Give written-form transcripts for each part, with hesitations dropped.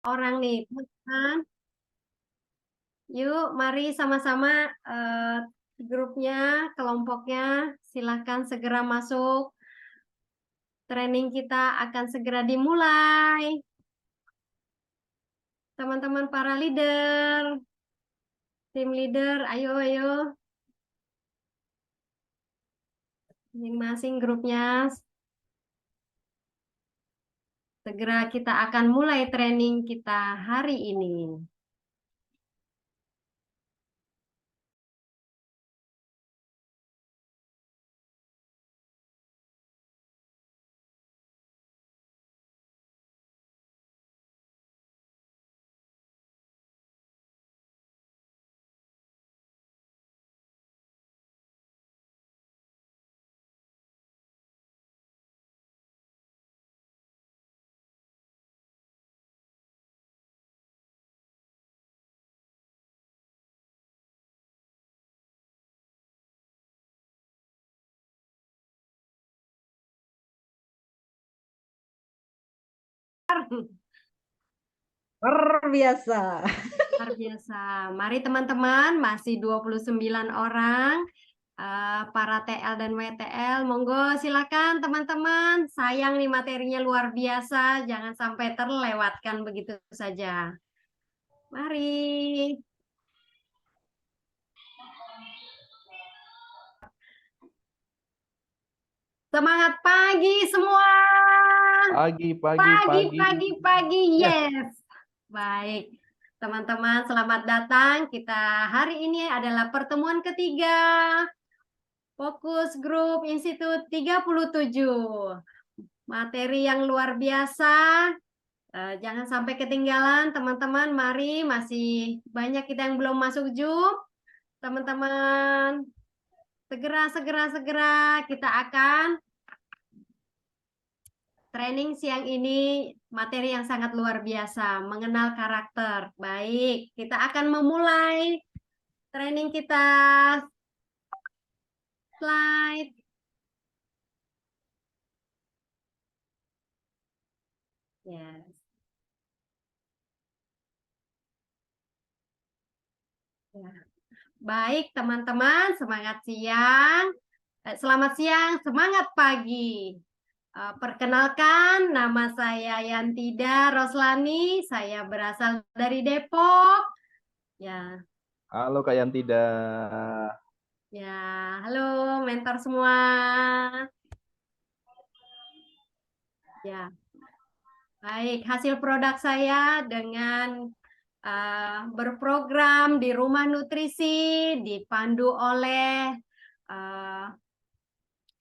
orang nih, teman-teman. Yuk, mari sama-sama grupnya, kelompoknya, silakan segera masuk. Training kita akan segera dimulai. Teman-teman para leader, tim leader, ayo, ayo. Masing-masing grupnya. Segera kita akan mulai training kita hari ini. Luar biasa. Luar biasa. Mari teman-teman, masih 29 orang. Para TL dan WTL, monggo silakan teman-teman. Sayang nih materinya luar biasa, jangan sampai terlewatkan begitu saja. Mari. Semangat pagi semua. Pagi, yes. Baik, teman-teman, selamat datang. Kita hari ini adalah pertemuan ketiga Fokus Group Institut 37. Materi yang luar biasa. Jangan sampai ketinggalan, teman-teman. Mari, masih banyak kita yang belum masuk Zoom. Teman-teman, segera kita akan training siang ini, materi yang sangat luar biasa, mengenal karakter. Baik, kita akan memulai training kita. Slide. Yes. Ya. Baik, teman-teman, semangat siang. Selamat siang, semangat pagi. Perkenalkan, nama saya Yantida Roslani. Saya berasal dari Depok. Ya, Halo Kak Yantida. ya, halo mentor semua. Ya, baik. Hasil produk saya dengan berprogram di Rumah Nutrisi, dipandu oleh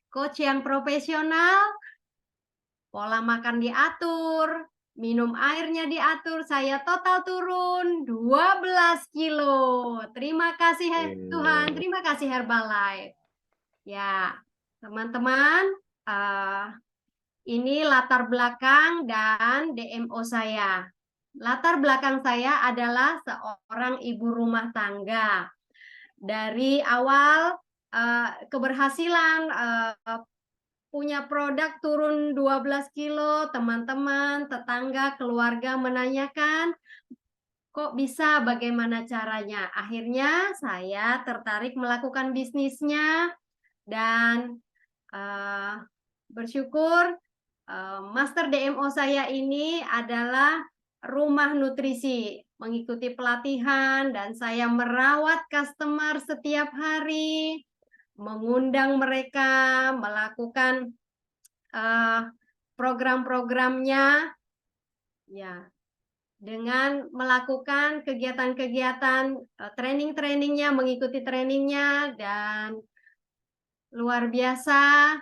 coach yang profesional, pola makan diatur, minum airnya diatur, saya total turun 12 kilo. Terima kasih Tuhan, terima kasih Herbalife. Ya, teman-teman, ini latar belakang dan DMO saya. Latar belakang saya adalah seorang ibu rumah tangga. Dari awal keberhasilan punya produk turun 12 kilo, teman-teman, tetangga, keluarga menanyakan, kok bisa, bagaimana caranya? Akhirnya saya tertarik melakukan bisnisnya dan bersyukur Master DMO saya ini adalah Rumah Nutrisi, mengikuti pelatihan dan saya merawat customer setiap hari, mengundang mereka, melakukan program-programnya, ya, dengan melakukan kegiatan-kegiatan training-trainingnya, mengikuti trainingnya, dan luar biasa.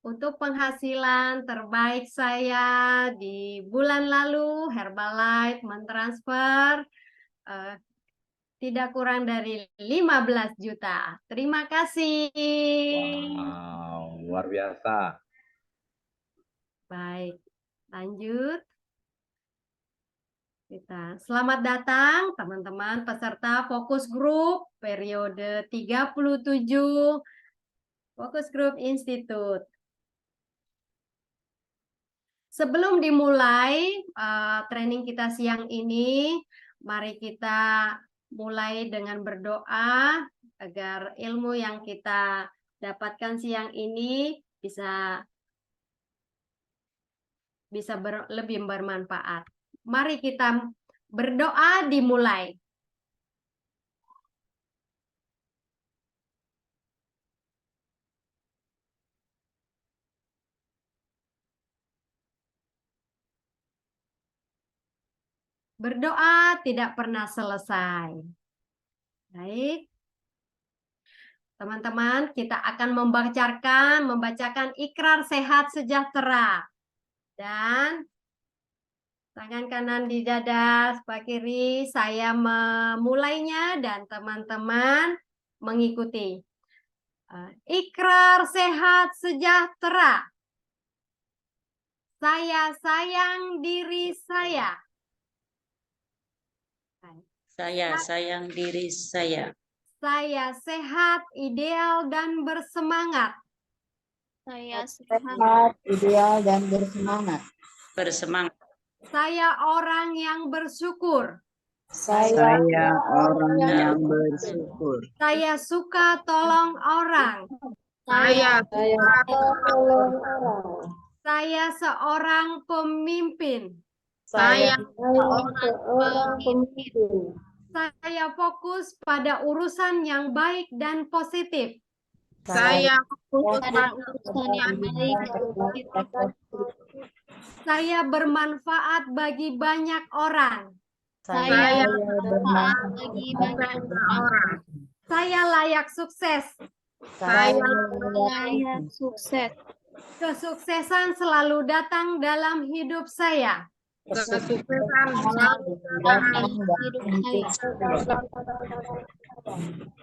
Untuk penghasilan terbaik saya di bulan lalu, Herbalife mentransfer tidak kurang dari 15 juta. Terima kasih. Wow, luar biasa. Baik, lanjut. Selamat datang teman-teman peserta Fokus Group periode 37 Fokus Group Institute. Sebelum dimulai training kita siang ini, mari kita mulai dengan berdoa agar ilmu yang kita dapatkan siang ini bisa lebih bermanfaat. Mari kita berdoa, dimulai. Berdoa tidak pernah selesai. Baik. Teman-teman, kita akan membacakan ikrar sehat sejahtera. Dan tangan kanan di dada, sebelah kiri, saya memulainya dan teman-teman mengikuti. Ikrar sehat sejahtera. Saya sayang diri saya. Saya sayang diri saya. Saya sehat, ideal, dan bersemangat. Saya sehat, ideal, dan bersemangat. Bersemangat. Saya orang yang bersyukur. Saya orang yang bersyukur. Saya suka tolong orang. Saya tolong orang. Saya seorang pemimpin. Saya seorang pemimpin. Saya fokus pada urusan yang baik dan positif. Saya fokus pada urusan yang baik dan positif. Saya bermanfaat bagi banyak orang. Saya bermanfaat bagi banyak orang. Saya layak sukses. Saya layak sukses. Kesuksesan selalu datang dalam hidup saya. Kesuksesan selalu datang dalam hidup saya.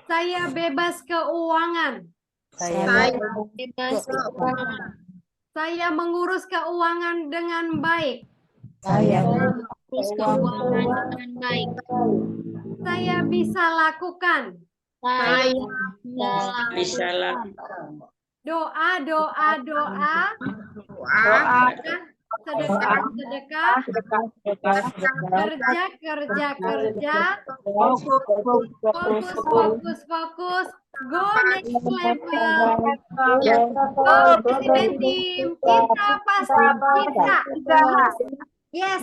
Saya bebas keuangan. Saya bebas keuangan. Saya mengurus keuangan dengan baik. Saya mengurus keuangan dengan baik. Saya bisa lakukan. Saya Bisa lakukan. Doa. Sedekah. Kerja. Fokus. Go next level. Go presiden tim. Kita pasti bisa. Yes.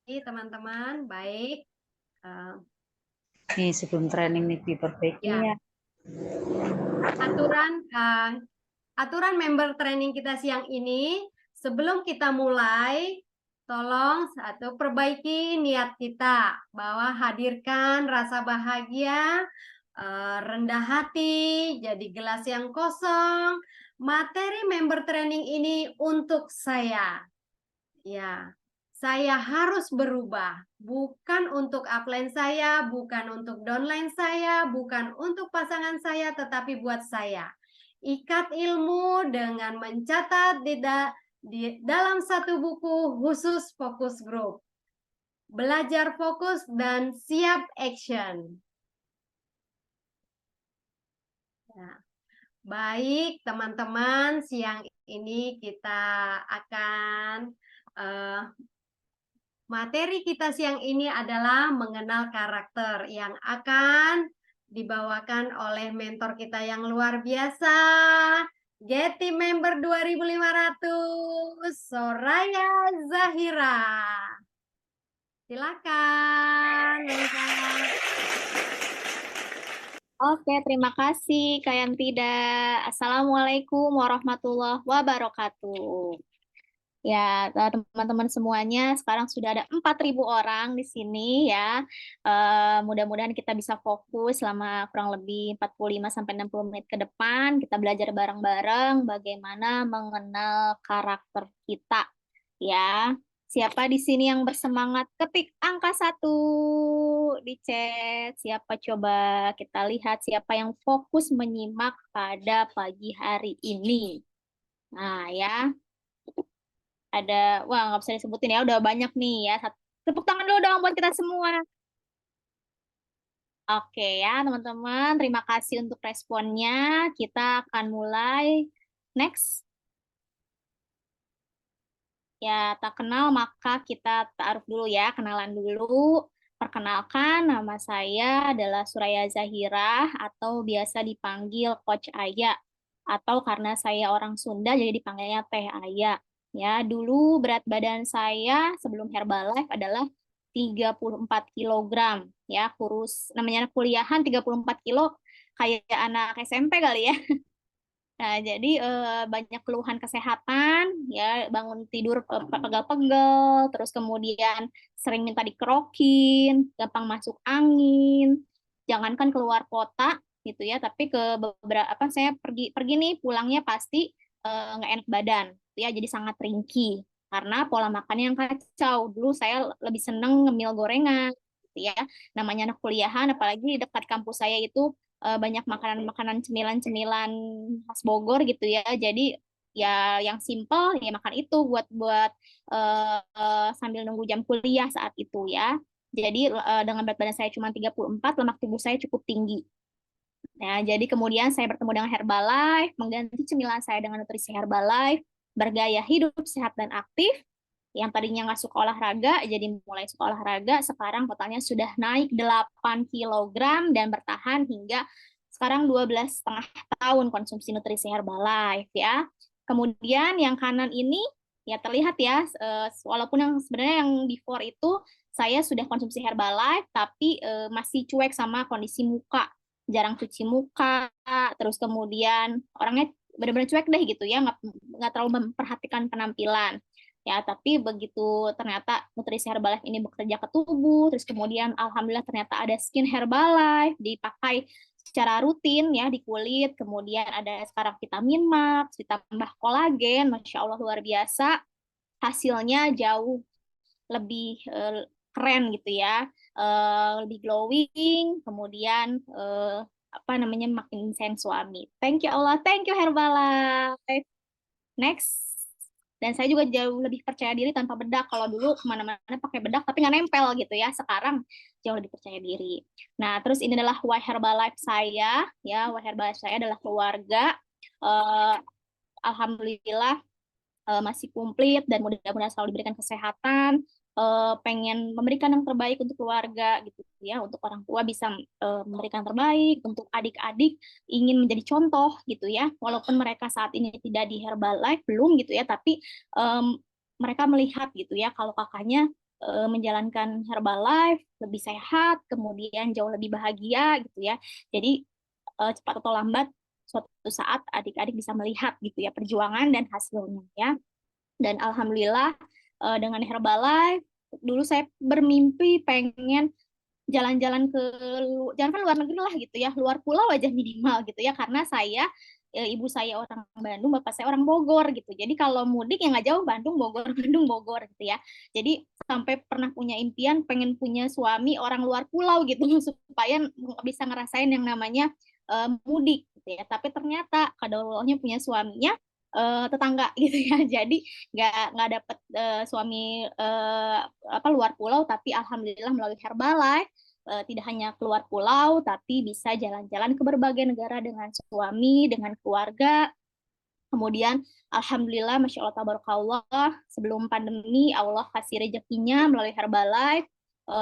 Oke, teman-teman, baik. Nih sebelum training nih diperbaiki Ya. ya. Aturan member training kita siang ini, sebelum kita mulai, tolong perbaiki niat kita bahwa hadirkan rasa bahagia, rendah hati, jadi gelas yang kosong. Materi member training ini untuk saya. Ya. Saya harus berubah, bukan untuk upline saya, bukan untuk downline saya, bukan untuk pasangan saya, tetapi buat saya. Ikat ilmu dengan mencatat di dalam satu buku khusus fokus group. Belajar fokus dan siap action. Nah, baik teman-teman, siang ini kita akan materi kita siang ini adalah mengenal karakter yang akan dibawakan oleh mentor kita yang luar biasa, Getty member 2500, Soraya Zahira. Silakan, Lengkap. Oke, terima kasih Kak Yantida. Assalamualaikum warahmatullahi wabarakatuh. Ya, teman-teman semuanya, sekarang sudah ada 4.000 orang di sini ya. Mudah-mudahan kita bisa fokus selama kurang lebih 45-60 menit ke depan. Kita belajar bareng-bareng bagaimana mengenal karakter kita ya. Siapa di sini yang bersemangat? Ketik angka 1 di chat. Siapa coba kita lihat siapa yang fokus menyimak pada pagi hari ini. Nah ya. Ada, wah nggak bisa disebutin ya, udah banyak nih ya. Tepuk tangan dulu dong buat kita semua. Oke ya teman-teman, terima kasih untuk responnya. Kita akan mulai. Next. Ya, tak kenal maka kita ta'aruf dulu ya, kenalan dulu. Perkenalkan, nama saya adalah Suraya Zahirah atau biasa dipanggil Coach Aya. Atau karena saya orang Sunda jadi dipanggilnya Teh Aya. Ya, dulu berat badan saya sebelum Herbalife adalah 34 kilogram. Ya, kurus namanya anak kuliahan 34 kilo kayak anak SMP kali ya. Nah, jadi banyak keluhan kesehatan, ya bangun tidur pegel-pegel, terus kemudian sering minta dikerokin, gampang masuk angin, jangankan keluar kota gitu ya, tapi ke beberapa apa saya pergi pergi nih pulangnya pasti nggak enak badan, gitu ya, jadi sangat ringkih karena pola makan yang kacau. Dulu saya lebih seneng ngemil gorengan, gitu ya, namanya anak kuliahan, apalagi dekat kampus saya itu banyak makanan-makanan cemilan-cemilan khas Bogor gitu ya. Jadi ya yang simple ya makan itu buat buat sambil nunggu jam kuliah saat itu ya. Jadi dengan berat badan saya cuma 34, lemak tubuh saya cukup tinggi. Nah, jadi kemudian saya bertemu dengan Herbalife, mengganti cemilan saya dengan nutrisi Herbalife, bergaya hidup sehat dan aktif. Yang tadinya nggak suka olahraga, jadi mulai suka olahraga, sekarang totalnya sudah naik 8 kilogram dan bertahan hingga sekarang 12,5 tahun konsumsi nutrisi Herbalife ya. Kemudian yang kanan ini ya terlihat ya, walaupun yang sebenarnya yang before itu saya sudah konsumsi Herbalife, tapi masih cuek sama kondisi muka, jarang cuci muka, terus kemudian orangnya benar-benar cuek deh gitu ya, nggak terlalu memperhatikan penampilan. Ya, tapi begitu ternyata nutrisi Herbalife ini bekerja ke tubuh, terus kemudian alhamdulillah ternyata ada skin Herbalife dipakai secara rutin ya di kulit, kemudian ada sekarang vitamin max, ditambah kolagen, Masya Allah luar biasa, hasilnya jauh lebih keren gitu ya, lebih glowing, kemudian apa namanya makin sayang suami. Thank you Allah, thank you Herbalife. Next. Dan saya juga jauh lebih percaya diri tanpa bedak. Kalau dulu kemana-mana pakai bedak tapi nggak nempel gitu ya. Sekarang jauh lebih percaya diri. Nah, terus ini adalah Why Herbalife saya. Ya, Why Herbalife saya adalah keluarga. Alhamdulillah masih komplit dan mudah-mudahan selalu diberikan kesehatan. Pengen memberikan yang terbaik untuk keluarga gitu ya, untuk orang tua bisa memberikan terbaik, untuk adik-adik ingin menjadi contoh gitu ya, walaupun mereka saat ini tidak di Herbalife belum gitu ya, tapi mereka melihat gitu ya kalau kakaknya menjalankan Herbalife lebih sehat, kemudian jauh lebih bahagia gitu ya. Jadi cepat atau lambat suatu saat adik-adik bisa melihat gitu ya perjuangan dan hasilnya ya. Dan alhamdulillah dengan Herbalife dulu saya bermimpi pengen jalan-jalan ke jangan kan luar negeri lah gitu ya, luar pulau aja minimal gitu ya, karena saya ibu saya orang Bandung, bapak saya orang Bogor gitu. Jadi kalau mudik ya nggak jauh, Bandung Bogor Bandung Bogor gitu ya. Jadi sampai pernah punya impian pengen punya suami orang luar pulau gitu supaya bisa ngerasain yang namanya mudik gitu ya. Tapi ternyata kadollahnya punya suaminya tetangga gitu ya. Jadi nggak dapet suami apa luar pulau, tapi alhamdulillah melalui Herbalife tidak hanya keluar pulau, tapi bisa jalan-jalan ke berbagai negara dengan suami, dengan keluarga. Kemudian, alhamdulillah, masya Allah, tabarakallah, sebelum pandemi, Allah kasih rezekinya melalui Herbalife,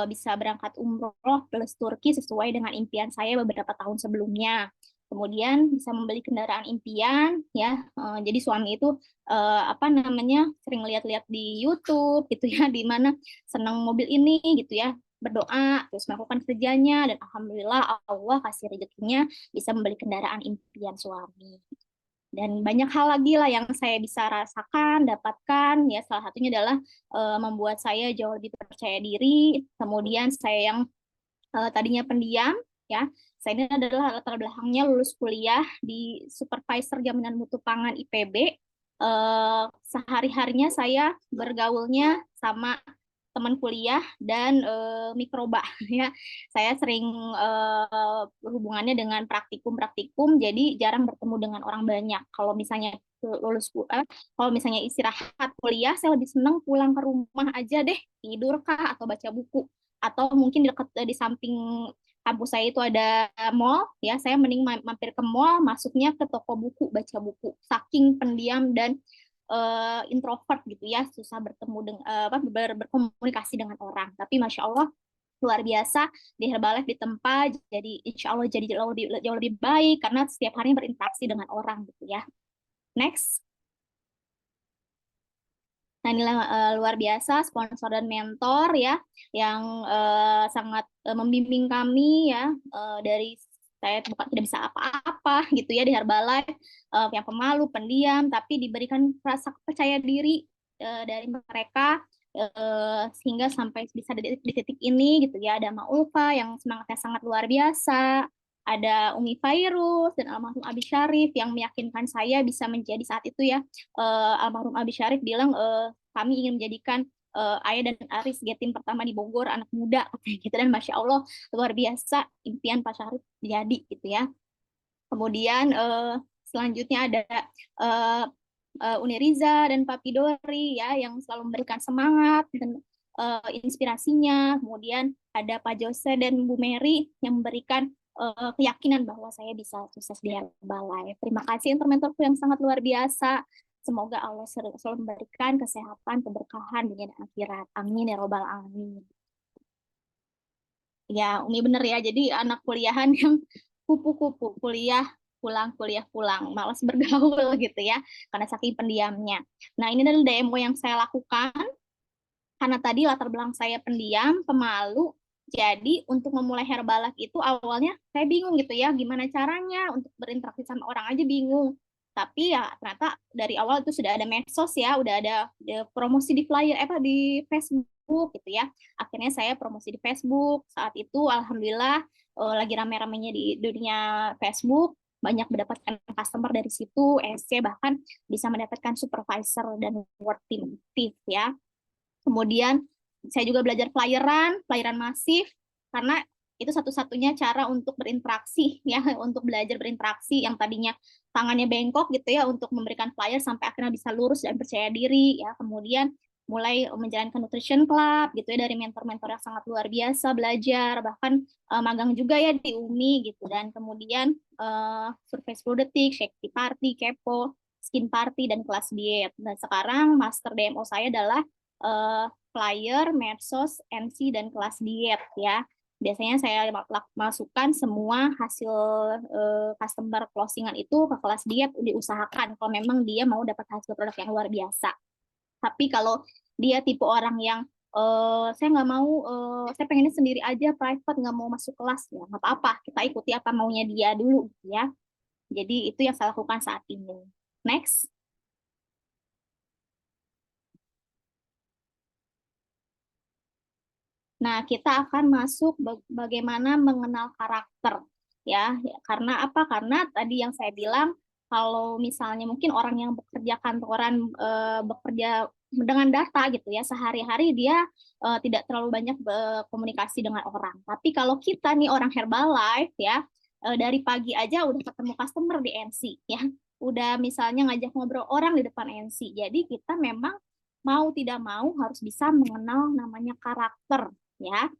bisa berangkat umroh plus Turki sesuai dengan impian saya beberapa tahun sebelumnya. Kemudian bisa membeli kendaraan impian, ya. Jadi suami itu apa namanya sering lihat-lihat di YouTube, gitu ya, di mana senang mobil ini, gitu ya, berdoa, terus melakukan kerjanya, dan alhamdulillah Allah kasih rezekinya bisa membeli kendaraan impian suami. Dan banyak hal lagi lah yang saya bisa rasakan, dapatkan, ya salah satunya adalah membuat saya jauh lebih percaya diri. Kemudian saya yang tadinya pendiam, ya, saya ini adalah latar belakangnya lulus kuliah di supervisor jaminan mutu pangan IPB. Sehari-harinya saya bergaulnya sama teman kuliah dan mikroba ya. Saya sering berhubungannya dengan praktikum, jadi jarang bertemu dengan orang banyak. Kalau misalnya kalau misalnya istirahat kuliah, saya lebih senang pulang ke rumah aja deh, tidur kah atau baca buku, atau mungkin di samping kampus saya itu ada mall, ya saya mending mampir ke mall, masuknya ke toko buku, baca buku. Saking pendiam dan introvert gitu ya, susah bertemu dengan berkomunikasi dengan orang. Tapi Masya Allah luar biasa di Herbalife ditempa, jadi insya Allah jadi jauh lebih baik karena setiap hari berinteraksi dengan orang gitu ya. Next. Nah, inilah luar biasa sponsor dan mentor ya yang sangat membimbing kami ya, dari saya bukan tidak bisa apa-apa gitu ya di Herbalife, yang pemalu, pendiam, tapi diberikan rasa percaya diri dari mereka sehingga sampai bisa di titik ini gitu ya. Ada Maulfa yang semangatnya sangat luar biasa, ada Umi Fairuz dan almarhum Abi Syarif yang meyakinkan saya bisa menjadi saat itu ya, almarhum Abi Syarif bilang kami ingin menjadikan Ayah dan Aris Getim pertama di Bogor, anak muda gitu, dan Masya Allah luar biasa impian Pak Syarif jadi gitu ya. Kemudian selanjutnya ada Uni Riza dan Pak Pidori ya yang selalu memberikan semangat dan inspirasinya. Kemudian ada Pak Jose dan Bu Mary yang memberikan keyakinan bahwa saya bisa sukses di Herbalife. Terima kasih mentor-mentorku yang sangat luar biasa. Semoga Allah selalu memberikan kesehatan, keberkahan dunia dan akhirat. Amin ya robbal alamin. Ya, Umi bener ya. Jadi anak kuliahan yang kupu-kupu, kuliah pulang, malas bergaul gitu ya, karena saking pendiamnya. Nah, ini adalah demo yang saya lakukan karena tadi latar belakang saya pendiam, pemalu. Jadi untuk memulai Herbalife itu awalnya saya bingung gitu ya, gimana caranya untuk berinteraksi sama orang aja bingung. Tapi ya ternyata dari awal itu sudah ada medsos ya, udah ada promosi di flyer di Facebook gitu ya. Akhirnya saya promosi di Facebook. Saat itu alhamdulillah lagi rame-ramenya di dunia Facebook, banyak mendapatkan customer dari situ, SC bahkan bisa mendapatkan supervisor dan work team ya. Kemudian saya juga belajar flyeran masif, karena itu satu-satunya cara untuk berinteraksi ya, untuk belajar berinteraksi yang tadinya tangannya bengkok gitu ya untuk memberikan flyer sampai akhirnya bisa lurus dan percaya diri ya. Kemudian mulai menjalankan nutrition club gitu ya dari mentor-mentor yang sangat luar biasa, belajar bahkan magang juga ya di UMI gitu, dan kemudian survei 10 detik, Shakti Party, Kepo, Skin Party, dan kelas diet. Dan sekarang master DMO saya adalah flyer, medsos, MC, dan kelas diet ya. Biasanya saya masukkan semua hasil customer closingan itu ke kelas diet, diusahakan kalau memang dia mau dapat hasil produk yang luar biasa. Tapi kalau dia tipe orang yang saya nggak mau, saya pengennya sendiri aja private, nggak mau masuk kelas, ya nggak apa-apa, kita ikuti apa maunya dia dulu ya. Jadi itu yang saya lakukan saat ini. Next. Nah, kita akan masuk bagaimana mengenal karakter ya. Karena apa? Karena tadi yang saya bilang, kalau misalnya mungkin orang yang bekerja kantoran, bekerja dengan data gitu ya, sehari-hari dia tidak terlalu banyak berkomunikasi dengan orang. Tapi kalau kita nih orang Herbalife ya, dari pagi aja udah ketemu customer di MC ya, udah misalnya ngajak ngobrol orang di depan MC. Jadi kita memang mau tidak mau harus bisa mengenal namanya karakter ya.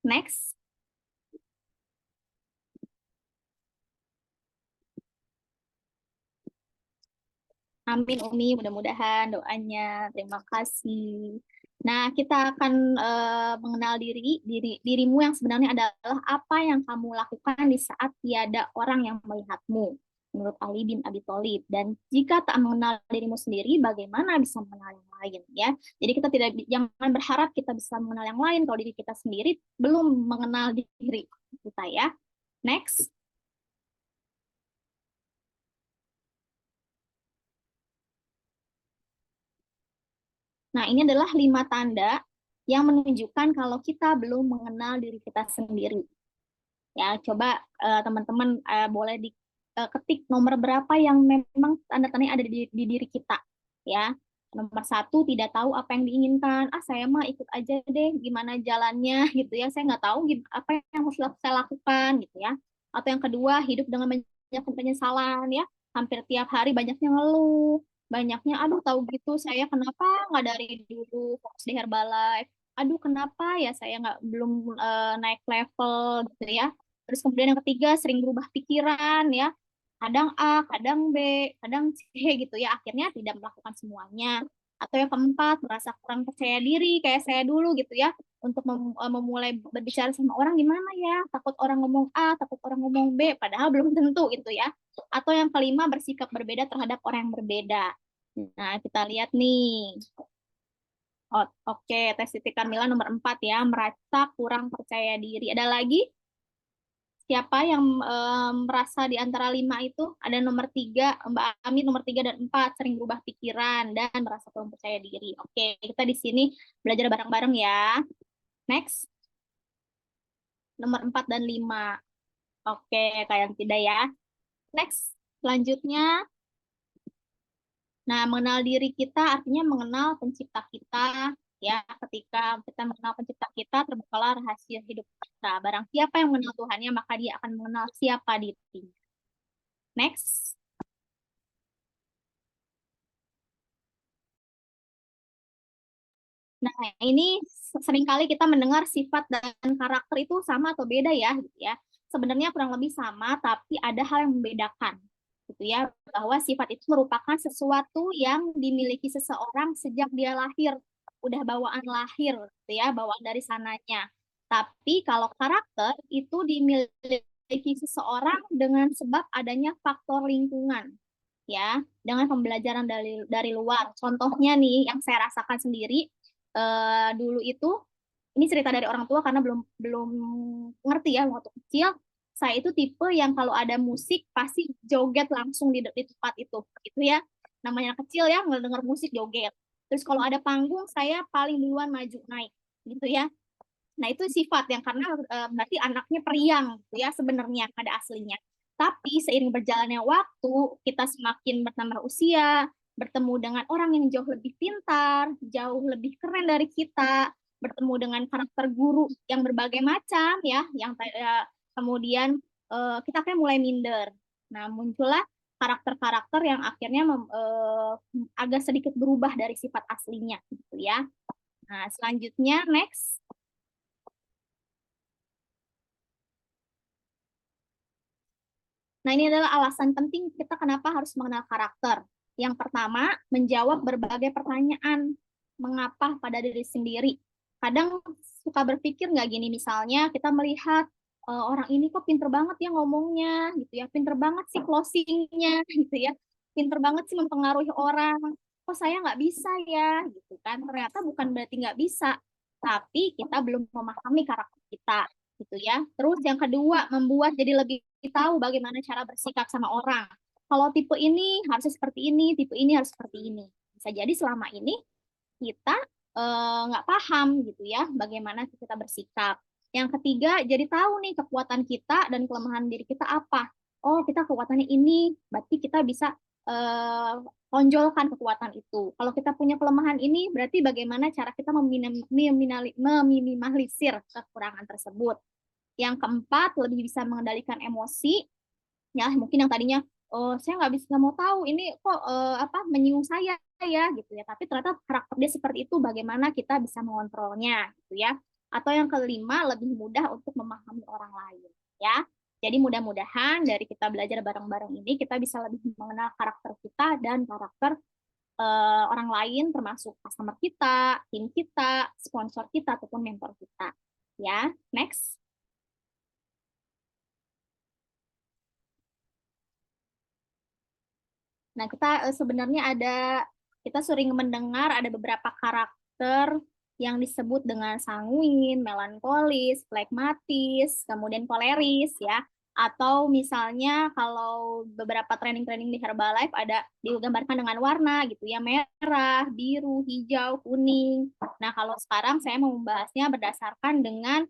Next. Amin Umi, mudah-mudahan doanya. Terima kasih. Nah, kita akan mengenal dirimu yang sebenarnya adalah apa yang kamu lakukan di saat tiada orang yang melihatmu, menurut Ali bin Abi Thalib. Dan jika tak mengenal dirimu sendiri, bagaimana bisa mengenal yang lain ya? Jadi kita jangan berharap kita bisa mengenal yang lain kalau diri kita sendiri belum mengenal diri kita ya. Next. Nah, ini adalah 5 tanda yang menunjukkan kalau kita belum mengenal diri kita sendiri. Ya, coba teman-teman boleh diketik nomor berapa yang memang tanda-tanda ada di diri kita. Ya, nomor 1, tidak tahu apa yang diinginkan. Saya mah ikut aja deh, gimana jalannya gitu ya. Saya nggak tahu apa yang harus saya lakukan gitu ya. Atau yang kedua, hidup dengan banyak penyesalan ya. Hampir tiap hari banyaknya ngeluh, banyaknya aduh tahu gitu saya kenapa nggak dari dulu fokus di Herbalife, aduh kenapa ya saya nggak belum naik level gitu ya. Terus kemudian yang ketiga, sering berubah pikiran ya, kadang A, kadang B, kadang C gitu ya. Akhirnya tidak melakukan semuanya. Atau yang keempat, merasa kurang percaya diri kayak saya dulu gitu ya. Untuk memulai berbicara sama orang gimana ya? Takut orang ngomong A, takut orang ngomong B, padahal belum tentu gitu ya. Atau yang kelima, bersikap berbeda terhadap orang yang berbeda. Nah, kita lihat nih. Oh, oke, tes titik Kamila nomor 4 ya, merasa kurang percaya diri. Ada lagi? Siapa yang merasa di antara 5 itu? Ada nomor 3, Mbak Ami nomor 3 dan 4, sering berubah pikiran dan merasa kurang percaya diri. Oke, kita di sini belajar bareng-bareng ya. Next. Nomor 4 dan 5. Oke, kayak tidak ya. Next. Selanjutnya, nah, mengenal diri kita artinya mengenal pencipta kita, ya. Ketika kita mengenal pencipta kita, terbukalah rahasia hidup kita. Barang siapa yang mengenal Tuhannya, maka dia akan mengenal siapa dirinya. Next. Nah, ini seringkali kita mendengar sifat dan karakter itu sama atau beda ya, gitu ya. Sebenarnya kurang lebih sama, tapi ada hal yang membedakan, gitu ya. Bahwa sifat itu merupakan sesuatu yang dimiliki seseorang sejak dia lahir, udah bawaan lahir, gitu ya, bawaan dari sananya. Tapi kalau karakter itu dimiliki seseorang dengan sebab adanya faktor lingkungan, ya, dengan pembelajaran dari luar. Contohnya nih, yang saya rasakan sendiri dulu itu, ini cerita dari orang tua karena belum belum ngerti ya waktu kecil. Saya itu tipe yang kalau ada musik pasti joget langsung di tempat itu, gitu ya. Namanya kecil ya, ngedenger musik joget. Terus kalau ada panggung, saya paling duluan maju naik, gitu ya. Nah, itu sifat yang karena berarti anaknya periang gitu ya sebenarnya pada aslinya. Tapi seiring berjalannya waktu, kita semakin bertambah usia, bertemu dengan orang yang jauh lebih pintar, jauh lebih keren dari kita, bertemu dengan karakter guru yang berbagai macam ya, yang kemudian kita kan mulai minder. Nah, muncullah karakter-karakter yang akhirnya agak sedikit berubah dari sifat aslinya gitu ya. Nah, selanjutnya next. Nah, ini adalah alasan penting kita kenapa harus mengenal karakter. Yang pertama, menjawab berbagai pertanyaan. Mengapa pada diri sendiri? Kadang suka berpikir nggak gini, misalnya kita melihat orang ini kok pinter banget ya ngomongnya, gitu ya. Pinter banget sih closingnya, gitu ya. Pinter banget sih mempengaruhi orang. Kok saya nggak bisa ya, gitu kan. Ternyata bukan berarti nggak bisa, tapi kita belum memahami karakter kita, gitu ya. Terus yang kedua, membuat jadi lebih tahu bagaimana cara bersikap sama orang. Kalau tipe ini harusnya seperti ini, tipe ini harus seperti ini. Bisa jadi selama ini kita nggak paham gitu ya bagaimana kita bersikap. Yang ketiga, jadi tahu nih kekuatan kita dan kelemahan diri kita apa. Oh, kita kekuatannya ini, berarti kita bisa tonjolkan kekuatan itu. Kalau kita punya kelemahan ini, berarti bagaimana cara kita meminimalisir kekurangan tersebut. Yang keempat, lebih bisa mengendalikan emosi. Ya, mungkin yang tadinya saya nggak mau tahu ini kok menyinggung saya ya gitu ya. Tapi ternyata karakter dia seperti itu, bagaimana kita bisa mengontrolnya gitu ya. Atau yang kelima, lebih mudah untuk memahami orang lain ya. Jadi mudah-mudahan dari kita belajar bareng-bareng ini kita bisa lebih mengenal karakter kita dan karakter orang lain, termasuk customer kita, tim kita, sponsor kita ataupun mentor kita. Ya, next. Nah, kita sebenarnya kita sering mendengar ada beberapa karakter yang disebut dengan sanguin, melankolis, flekmatis, kemudian koleris ya. Atau misalnya kalau beberapa training-training di Herbalife ada digambarkan dengan warna gitu ya, merah, biru, hijau, kuning. Nah, kalau sekarang saya mau membahasnya berdasarkan dengan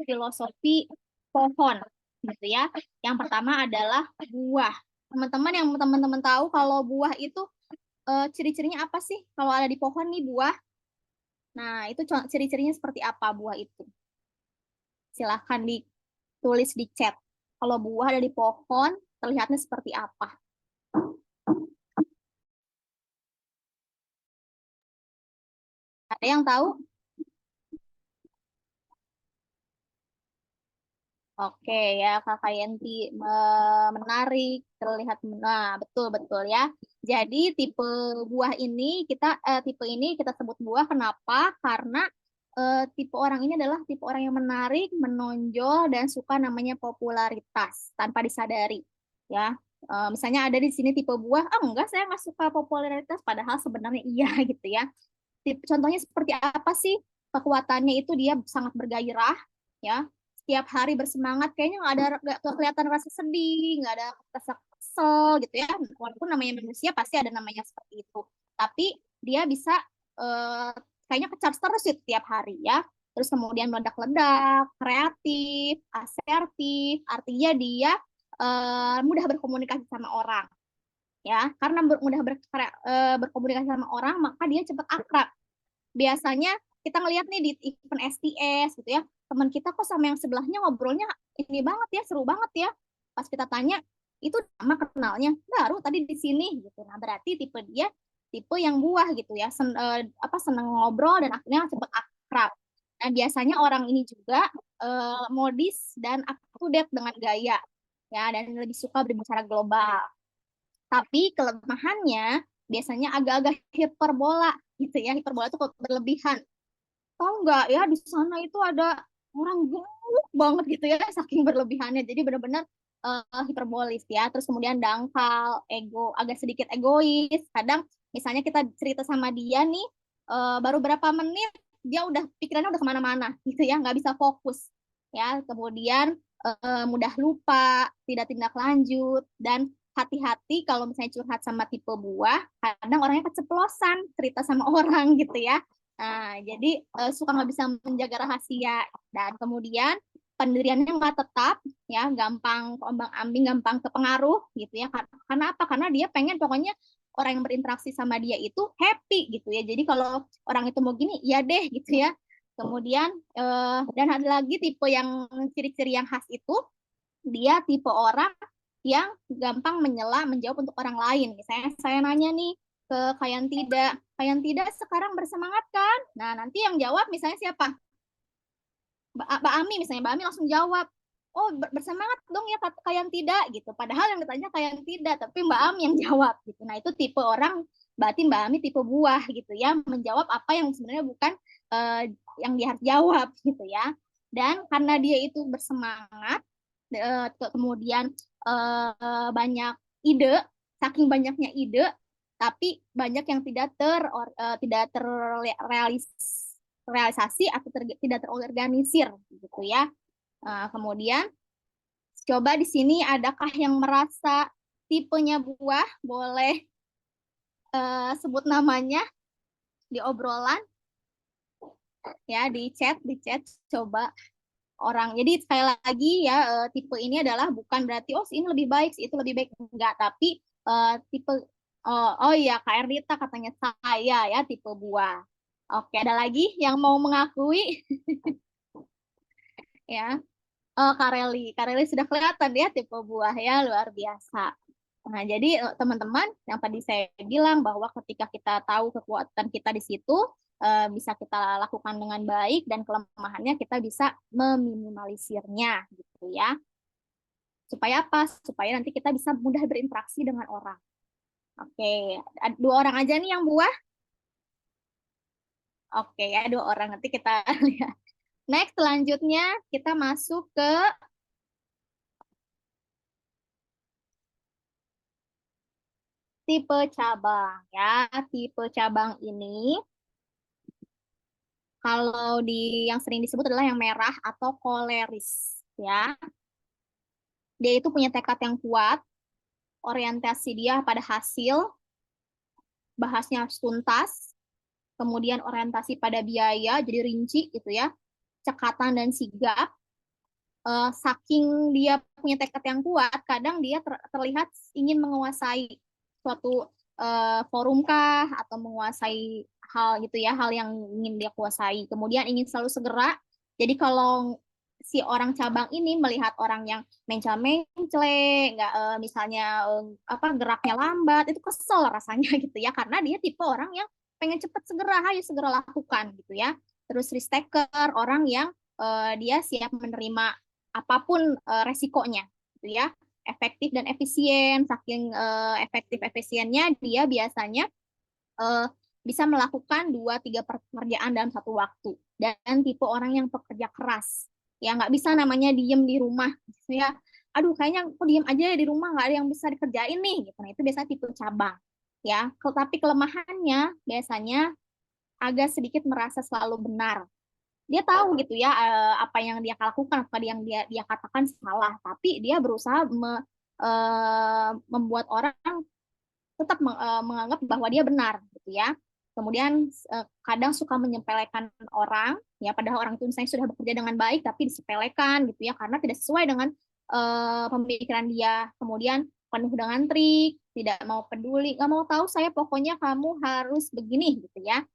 filosofi pohon gitu ya. Yang pertama adalah buah. Teman-teman yang teman-teman tahu kalau buah itu ciri-cirinya apa sih? Kalau ada di pohon nih buah. Nah, itu ciri-cirinya seperti apa buah itu? Silahkan ditulis di chat. Kalau buah ada di pohon, terlihatnya seperti apa? Ada yang tahu? Oke ya, Kakak Yanti menarik, terlihat betul ya. Jadi tipe ini kita sebut buah kenapa? Karena tipe orang ini adalah tipe orang yang menarik, menonjol dan suka namanya popularitas tanpa disadari ya. Misalnya ada di sini tipe buah, enggak saya nggak suka popularitas, padahal sebenarnya iya gitu ya. Contohnya seperti apa sih? Kekuatannya itu dia sangat bergairah ya, setiap hari bersemangat, kayaknya nggak kelihatan rasa sedih, nggak ada rasa kesel gitu ya. Walaupun namanya manusia pasti ada namanya seperti itu, tapi dia bisa kayaknya kecharge terus setiap hari ya. Terus kemudian meledak-ledak, kreatif, asertif, artinya dia mudah berkomunikasi sama orang ya. Karena mudah berkomunikasi sama orang, maka dia cepat akrab. Biasanya kita ngelihat nih di event STS gitu ya, teman kita kok sama yang sebelahnya ngobrolnya ini banget ya, seru banget ya. Pas kita tanya, itu sama kenalnya baru tadi di sini gitu. Nah, berarti tipe dia tipe yang buah gitu ya, seneng ngobrol dan akhirnya cepat akrab. Nah, biasanya orang ini juga modis dan up to date dengan gaya ya, dan lebih suka berbicara global. Tapi kelemahannya biasanya agak-agak hiperbola gitu ya. Hiperbola itu berlebihan. Tahu nggak ya, di sana itu ada orang gemuk banget gitu ya, saking berlebihannya. Jadi benar-benar hiperbolis ya. Terus kemudian dangkal, agak sedikit egois. Kadang misalnya kita cerita sama dia nih, baru berapa menit dia udah pikirannya udah kemana-mana gitu ya, nggak bisa fokus ya. Kemudian mudah lupa, tidak tindak lanjut, dan hati-hati kalau misalnya curhat sama tipe buah, kadang orangnya keceplosan cerita sama orang gitu ya. Nah, jadi suka nggak bisa menjaga rahasia, dan kemudian pendiriannya nggak tetap ya, gampang ombang-ambing, gampang kepengaruh gitu ya. Karena apa? Karena dia pengen pokoknya orang yang berinteraksi sama dia itu happy gitu ya. Jadi kalau orang itu mau gini, ya deh gitu ya. Kemudian dan ada lagi tipe yang ciri-ciri yang khas itu, dia tipe orang yang gampang menjawab untuk orang lain. Misalnya saya nanya nih ke Kayan tidak sekarang bersemangat kan? Nah, nanti yang jawab misalnya siapa? Mbak Ami misalnya, Mbak Ami langsung jawab, oh bersemangat dong ya Kayan tidak gitu. Padahal yang ditanya Kayan tidak, tapi Mbak Ami yang jawab gitu. Nah, itu tipe orang, berarti Mbak Ami tipe buah gitu ya, menjawab apa yang sebenarnya bukan yang dia harus jawab gitu ya. Dan karena dia itu bersemangat, kemudian banyak ide, saking banyaknya ide, tapi banyak yang tidak terrealisasi atau tidak terorganisir gitu ya. Kemudian coba di sini adakah yang merasa tipenya buah? Boleh sebut namanya di obrolan ya, di chat coba orang. Jadi sekali lagi ya, tipe ini adalah bukan berarti ini lebih baik, itu lebih baik, enggak, tapi tipe oh iya, Kak Erdita katanya saya ya tipe buah. Oke, ada lagi yang mau mengakui? Ya. Oh, Kak Reli sudah kelihatan ya tipe buah ya, luar biasa. Nah, jadi teman-teman yang tadi saya bilang bahwa ketika kita tahu kekuatan kita di situ, bisa kita lakukan dengan baik, dan kelemahannya kita bisa meminimalisirnya gitu ya. Supaya apa? Supaya nanti kita bisa mudah berinteraksi dengan orang. Oke, 2 orang aja nih yang buah. Oke ya, 2 orang, nanti kita lihat. Next, selanjutnya kita masuk ke tipe cabang ya. Tipe cabang ini kalau yang sering disebut adalah yang merah atau koleris ya. Dia itu punya tekad yang kuat, orientasi dia pada hasil, bahasnya tuntas, kemudian orientasi pada biaya, jadi rinci gitu ya, cekatan dan sigap. Saking dia punya tekad yang kuat, kadang dia terlihat ingin menguasai suatu forum kah, atau menguasai hal gitu ya, hal yang ingin dia kuasai. Kemudian ingin selalu segera. Jadi kalau si orang cabang ini melihat orang yang mencela-mencele, nggak misalnya geraknya lambat, itu kesel rasanya gitu ya, karena dia tipe orang yang pengen cepat segera, ayo segera lakukan gitu ya. Terus risk taker, orang yang dia siap menerima apapun resikonya, gitu ya. Efektif dan efisien, saking efektif efisiennya dia biasanya bisa melakukan 2-3 pekerjaan dalam satu waktu, dan tipe orang yang pekerja keras, ya nggak bisa namanya diem di rumah, gitu ya. Aduh, kayaknya aku diem aja ya di rumah, nggak ada yang bisa dikerjain nih, gitu. Nah, itu biasanya tipe cabang, ya. Tapi kelemahannya biasanya agak sedikit merasa selalu benar. Dia tahu gitu ya, apa yang dia lakukan, apa yang dia katakan salah, tapi dia berusaha membuat orang tetap menganggap bahwa dia benar, gitu ya. Kemudian kadang suka menyepelekan orang, ya, padahal orang itu misalnya sudah bekerja dengan baik tapi disepelekan, gitu ya, karena tidak sesuai dengan pemikiran dia. Kemudian penuh dengan trik, tidak mau peduli, nggak mau tahu saya, pokoknya kamu harus begini, gitu ya.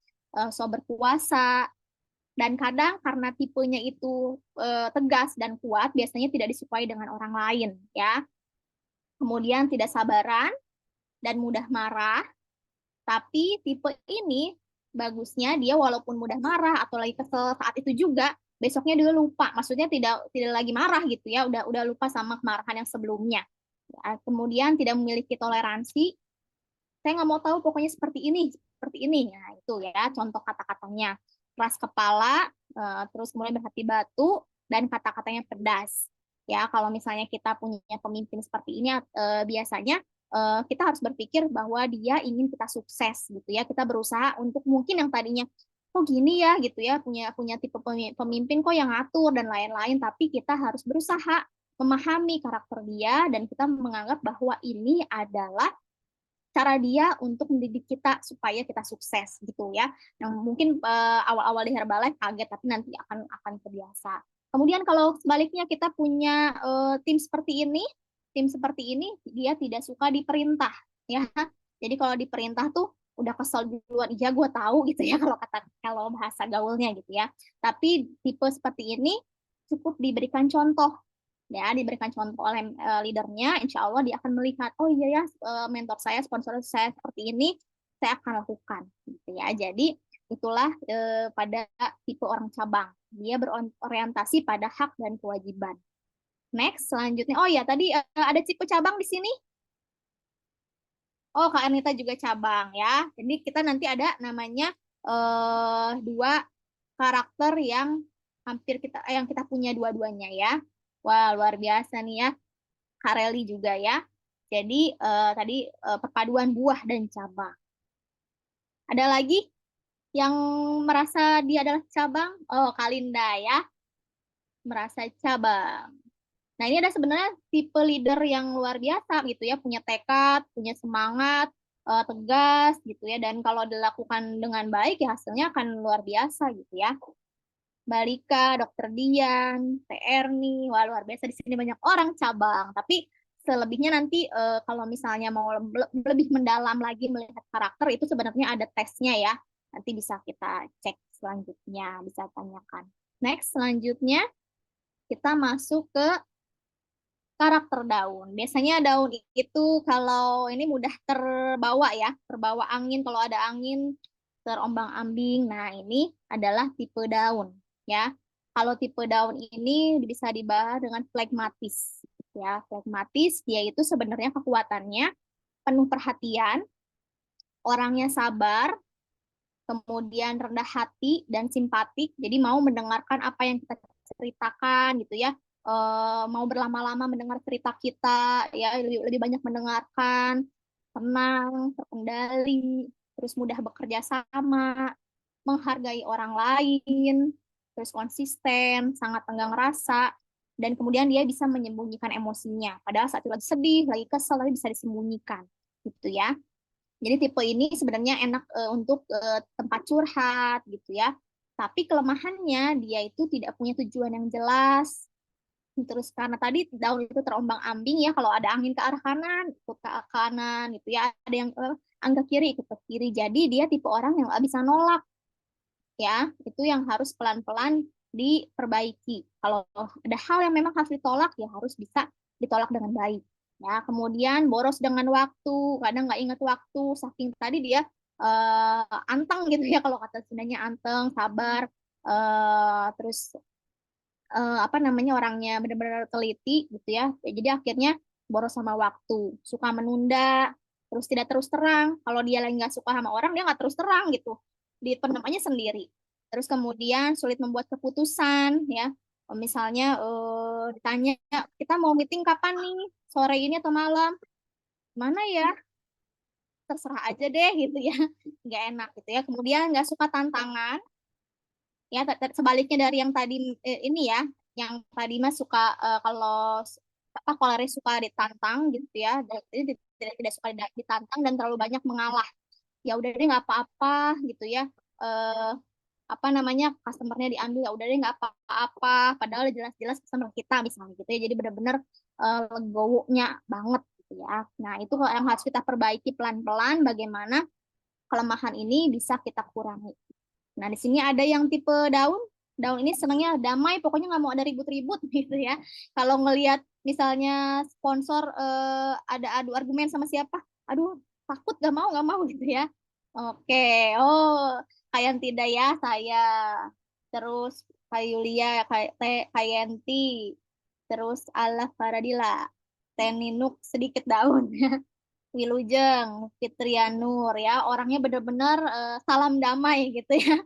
So berkuasa, dan kadang karena tipenya itu tegas dan kuat, biasanya tidak disukai dengan orang lain, ya. Kemudian tidak sabaran dan mudah marah. Tapi tipe ini bagusnya dia walaupun mudah marah atau lagi kesel saat itu juga, besoknya dia lupa. Maksudnya tidak lagi marah gitu ya, udah lupa sama kemarahan yang sebelumnya. Ya, kemudian tidak memiliki toleransi. Saya nggak mau tahu, pokoknya seperti ini, seperti ini. Nah, itu ya contoh kata-katanya. Keras kepala, terus kemudian berhati batu, dan kata-katanya pedas. Ya, kalau misalnya kita punya pemimpin seperti ini, biasanya kita harus berpikir bahwa dia ingin kita sukses, gitu ya. Kita berusaha untuk mungkin yang tadinya kok gini ya, gitu ya, punya tipe pemimpin kok yang ngatur dan lain-lain, tapi kita harus berusaha memahami karakter dia, dan kita menganggap bahwa ini adalah cara dia untuk mendidik kita supaya kita sukses, gitu ya. Yang mungkin awal-awal di Herbalife kaget, tapi nanti akan terbiasa. Kemudian kalau sebaliknya kita punya tim seperti ini dia tidak suka diperintah, ya. Jadi kalau diperintah tuh udah kesel duluan, iya gue tahu, gitu ya, kalau bahasa gaulnya, gitu ya. Tapi tipe seperti ini cukup diberikan contoh, ya, diberikan contoh oleh leadernya, insya Allah dia akan melihat, oh iya ya, mentor saya, sponsor saya seperti ini, saya akan lakukan, gitu ya. Jadi itulah pada tipe orang cabang, dia berorientasi pada hak dan kewajiban. Next, selanjutnya, oh ya, tadi ada tipe cabang di sini. Oh, Kak Ernita juga cabang, ya. Jadi kita nanti ada namanya 2 karakter yang yang kita punya dua-duanya, ya. Wah, luar biasa nih ya, Kak Reli juga ya. Jadi tadi perpaduan buah dan cabang. Ada lagi yang merasa dia adalah cabang? Oh, Kak Linda ya, merasa cabang. Nah, ini ada sebenarnya tipe leader yang luar biasa gitu ya, punya tekad, punya semangat, tegas gitu ya, dan kalau dilakukan dengan baik ya hasilnya akan luar biasa gitu ya. Balika, Dokter Dian, Teh Erni, wah luar biasa, di sini banyak orang cabang. Tapi selebihnya nanti kalau misalnya mau lebih mendalam lagi melihat karakter itu sebenarnya ada tesnya ya. Nanti bisa kita cek selanjutnya, bisa tanyakan. Next, selanjutnya kita masuk ke karakter daun. Biasanya daun itu kalau ini mudah terbawa ya, terbawa angin, kalau ada angin terombang-ambing. Nah, ini adalah tipe daun ya. Kalau tipe daun ini bisa dibahas dengan flegmatis ya. Flegmatis dia itu sebenarnya kekuatannya penuh perhatian, orangnya sabar, kemudian rendah hati dan simpatik. Jadi mau mendengarkan apa yang kita ceritakan gitu ya. Mau berlama-lama mendengar cerita kita ya, lebih banyak mendengarkan, tenang, terkendali, terus mudah bekerja sama, menghargai orang lain, terus konsisten, sangat tenggang rasa, dan kemudian dia bisa menyembunyikan emosinya. Padahal saat itu lagi sedih, lagi kesel, tapi bisa disembunyikan, gitu ya. Jadi tipe ini sebenarnya enak untuk tempat curhat, gitu ya. Tapi kelemahannya dia itu tidak punya tujuan yang jelas. Terus karena tadi daun itu terombang-ambing ya, kalau ada angin ke arah kanan, ikut ke arah kanan, gitu ya. Ada yang angka kiri, ikut ke kiri. Jadi dia tipe orang yang nggak bisa nolak, ya. Itu yang harus pelan-pelan diperbaiki. Kalau ada hal yang memang harus ditolak, ya harus bisa ditolak dengan baik. Ya, kemudian boros dengan waktu, kadang nggak ingat waktu, saking tadi dia anteng gitu ya, kalau kata Sundanya anteng, sabar, terus apa namanya orangnya benar-benar teliti gitu ya. Jadi akhirnya boros sama waktu, suka menunda, terus tidak terus terang. Kalau dia lagi nggak suka sama orang, dia nggak terus terang gitu. Dipendam aja sendiri. Terus kemudian sulit membuat keputusan ya. Misalnya ditanya kita mau meeting kapan nih, sore ini atau malam? Mana ya? Terserah aja deh gitu ya. Nggak enak gitu ya. Kemudian nggak suka tantangan ya, sebaliknya dari yang tadi ini ya, yang tadi mas suka kalau apa koleris suka ditantang gitu ya, jadi tidak suka ditantang dan terlalu banyak mengalah. Ya udah deh nggak apa-apa gitu ya. eh Apa namanya customernya diambil, ya udah deh nggak apa-apa, padahal jelas-jelas customer kita misalnya gitu ya. Jadi benar-benar legowonya banget gitu ya. Nah itu yang harus kita perbaiki pelan-pelan, bagaimana kelemahan ini bisa kita kurangi. Nah, di sini ada yang tipe daun. Daun ini senangnya damai, pokoknya nggak mau ada ribut-ribut gitu ya. Kalau ngelihat misalnya sponsor ada adu argumen sama siapa, aduh takut nggak mau gitu ya. Oke, oh kayak tidak ya saya. Terus Kak Yulia, Kak Yenti, terus Ala Faradila, Teninuk sedikit daun ya. Wilujeng, Fitrianur ya, orangnya benar-benar salam damai gitu ya,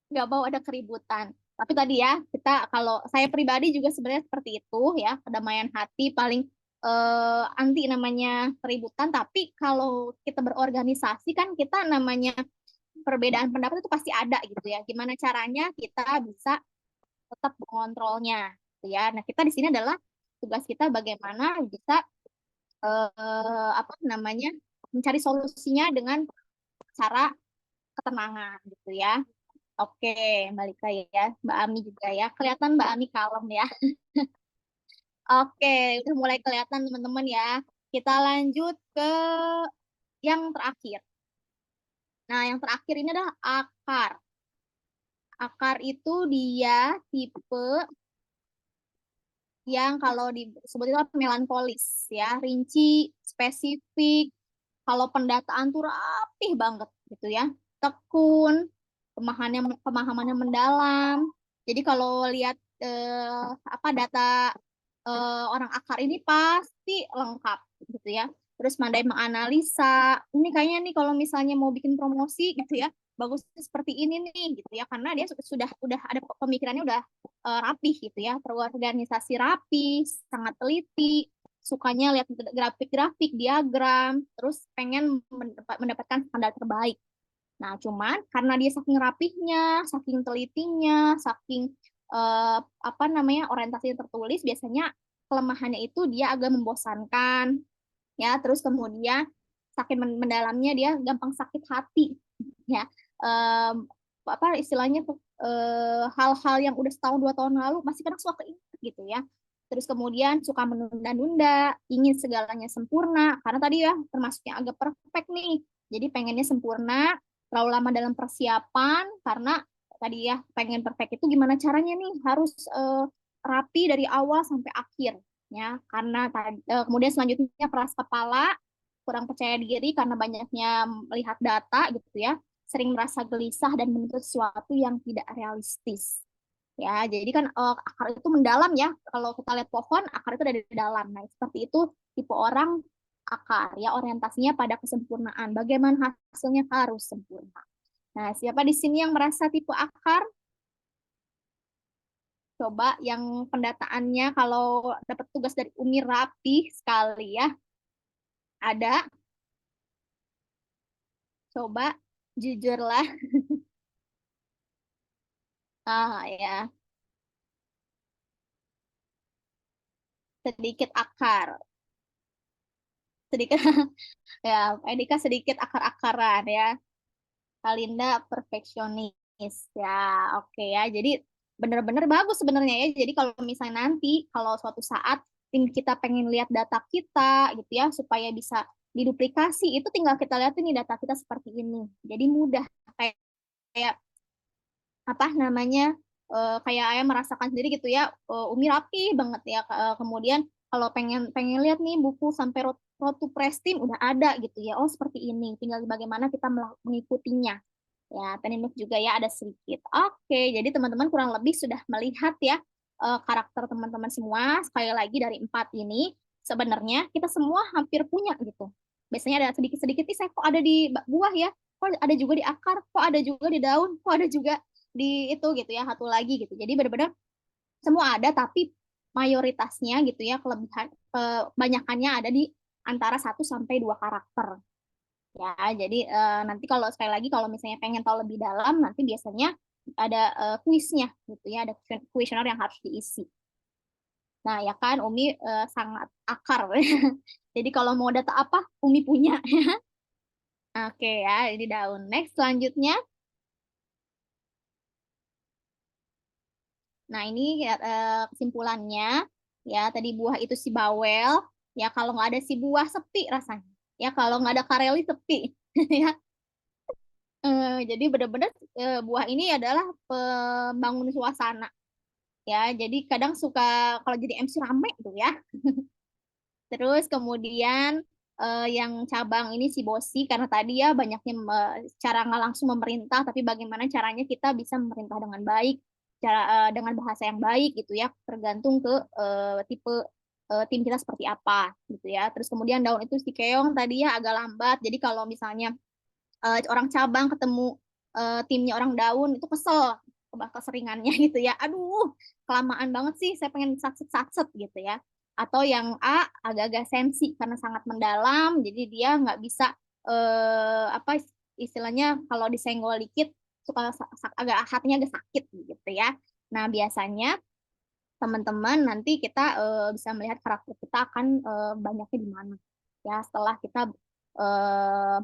nggak mau ada keributan. Tapi tadi ya, kita kalau saya pribadi juga sebenarnya seperti itu ya, kedamaian hati paling anti namanya keributan. Tapi kalau kita berorganisasi kan kita namanya perbedaan pendapat itu pasti ada gitu ya. Gimana caranya kita bisa tetap mengontrolnya gitu ya. Nah, kita di sini adalah tugas kita bagaimana bisa apa namanya mencari solusinya dengan cara ketenangan gitu ya. Oke, Mbak Lika ya, Mbak Ami juga ya. Kelihatan Mbak Ami kalem ya. Oke, udah mulai kelihatan teman-teman ya. Kita lanjut ke yang terakhir. Nah, yang terakhir ini adalah akar. Akar itu dia tipe yang kalau disebut itu melankolis ya, rinci, spesifik. Kalau pendataan tuh rapih banget gitu ya, tekun, pemahamannya mendalam. Jadi kalau lihat apa data orang akar ini pasti lengkap gitu ya. Terus pandai menganalisa. Ini kayaknya nih kalau misalnya mau bikin promosi gitu ya, bagusnya seperti ini nih gitu ya, karena dia udah ada pemikirannya udah rapih gitu ya, terorganisasi rapi, sangat teliti, sukanya lihat grafik-grafik, diagram, terus pengen mendapatkan standar terbaik. Nah, cuman karena dia saking rapihnya, saking telitinya, saking apa namanya orientasinya tertulis, biasanya kelemahannya itu dia agak membosankan, ya. Terus kemudian saking mendalamnya dia gampang sakit hati, ya. Apa istilahnya tuh hal-hal yang udah setahun 2 tahun lalu masih kadang suka keinget gitu ya. Terus kemudian suka menunda-nunda, ingin segalanya sempurna, karena tadi ya termasuknya agak perfect nih. Jadi pengennya sempurna, terlalu lama dalam persiapan, karena tadi ya pengen perfect itu gimana caranya nih, harus rapi dari awal sampai akhir ya. Karena kemudian selanjutnya keras kepala, kurang percaya diri karena banyaknya melihat data gitu ya, sering merasa gelisah dan menuntut sesuatu yang tidak realistis. Ya, jadi kan akar itu mendalam ya. Kalau kita lihat pohon, akar itu ada di dalam. Nah, seperti itu tipe orang akar ya, orientasinya pada kesempurnaan. Bagaimana hasilnya harus sempurna. Nah, siapa di sini yang merasa tipe akar? Coba yang pendataannya kalau dapat tugas dari Uni rapi sekali ya. Ada? Coba jujurlah. Ah ya, sedikit akar. Sedikit ya, Edika sedikit akar-akaran ya. Kalinda perfeksionis ya. Oke ya. Jadi benar-benar bagus sebenarnya ya. Jadi kalau misalnya nanti kalau suatu saat tim kita pengen lihat data kita gitu ya supaya bisa diduplikasi, itu tinggal kita lihat ini data kita seperti ini. Jadi mudah, kayak kayak apa namanya kayak ayah merasakan sendiri gitu ya. Umi rapi banget ya. Kemudian kalau pengen pengen lihat nih buku sampai road to press team udah ada gitu ya. Oh seperti ini, tinggal bagaimana kita mengikutinya ya. Peninuk juga ya ada sedikit. Oke, jadi teman-teman kurang lebih sudah melihat ya karakter teman-teman semua. Sekali lagi dari 4 ini sebenarnya kita semua hampir punya gitu. Biasanya ada sedikit-sedikit nih, saya kok ada di buah ya, kok ada juga di akar, kok ada juga di daun, kok ada juga di itu gitu ya, satu lagi gitu. Jadi benar-benar semua ada, tapi mayoritasnya gitu ya, kebanyakannya ada di antara 1 sampai 2 karakter. Ya, jadi nanti kalau sekali lagi kalau misalnya pengen tahu lebih dalam, nanti biasanya ada kuisnya gitu ya, ada kuesioner yang harus diisi. Nah, ya kan Umi sangat akar. Jadi kalau mau data apa, Umi punya. Oke ya, ini daun. Next, selanjutnya. Nah, ini kesimpulannya. Ya, tadi buah itu si bawel. Ya, kalau nggak ada si buah, sepi rasanya. Ya, kalau nggak ada kareli, sepi. Ya. Jadi benar-benar buah ini adalah pembangun suasana. Ya, jadi kadang suka kalau jadi MC rame tuh ya. Terus kemudian yang cabang ini si Bosi, karena tadi ya banyaknya cara nggak langsung memerintah, tapi bagaimana caranya kita bisa memerintah dengan baik, dengan bahasa yang baik gitu ya, tergantung ke tipe tim kita seperti apa gitu ya. Terus kemudian daun itu si Keong tadi ya agak lambat, jadi kalau misalnya orang cabang ketemu timnya orang daun itu kesel keseringannya gitu ya. Aduh, kelamaan banget sih, saya pengen satset-satset gitu ya. Atau yang A agak-agak sensi karena sangat mendalam, jadi dia nggak bisa apa istilahnya kalau disenggol dikit suka agak hatinya agak sakit gitu ya. Nah, biasanya teman-teman nanti kita bisa melihat karakter kita akan banyaknya di mana ya setelah kita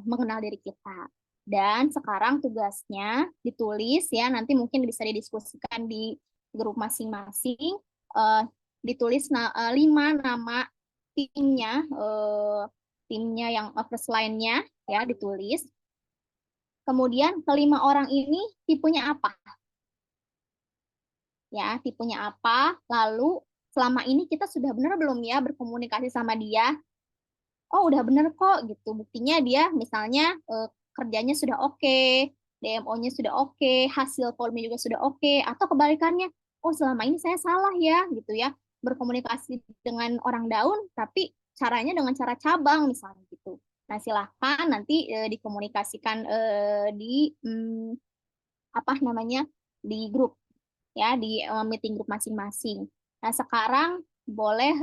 mengenal diri kita. Dan sekarang tugasnya ditulis ya, nanti mungkin bisa didiskusikan di grup masing-masing. Ditulis 5 nama timnya, timnya yang first line-nya ya ditulis. Kemudian kelima orang ini tipenya apa? Ya, tipenya apa? Lalu selama ini kita sudah benar belum ya berkomunikasi sama dia? Oh, udah bener kok gitu. Buktinya dia misalnya kerjanya sudah oke, DMO-nya sudah oke, hasil formnya juga sudah oke, atau kebalikannya, oh selama ini saya salah ya gitu ya, berkomunikasi dengan orang daun, tapi caranya dengan cara cabang misalnya gitu. Nah, silahkan nanti dikomunikasikan di apa namanya di grup ya, di meeting grup masing-masing. Nah, sekarang boleh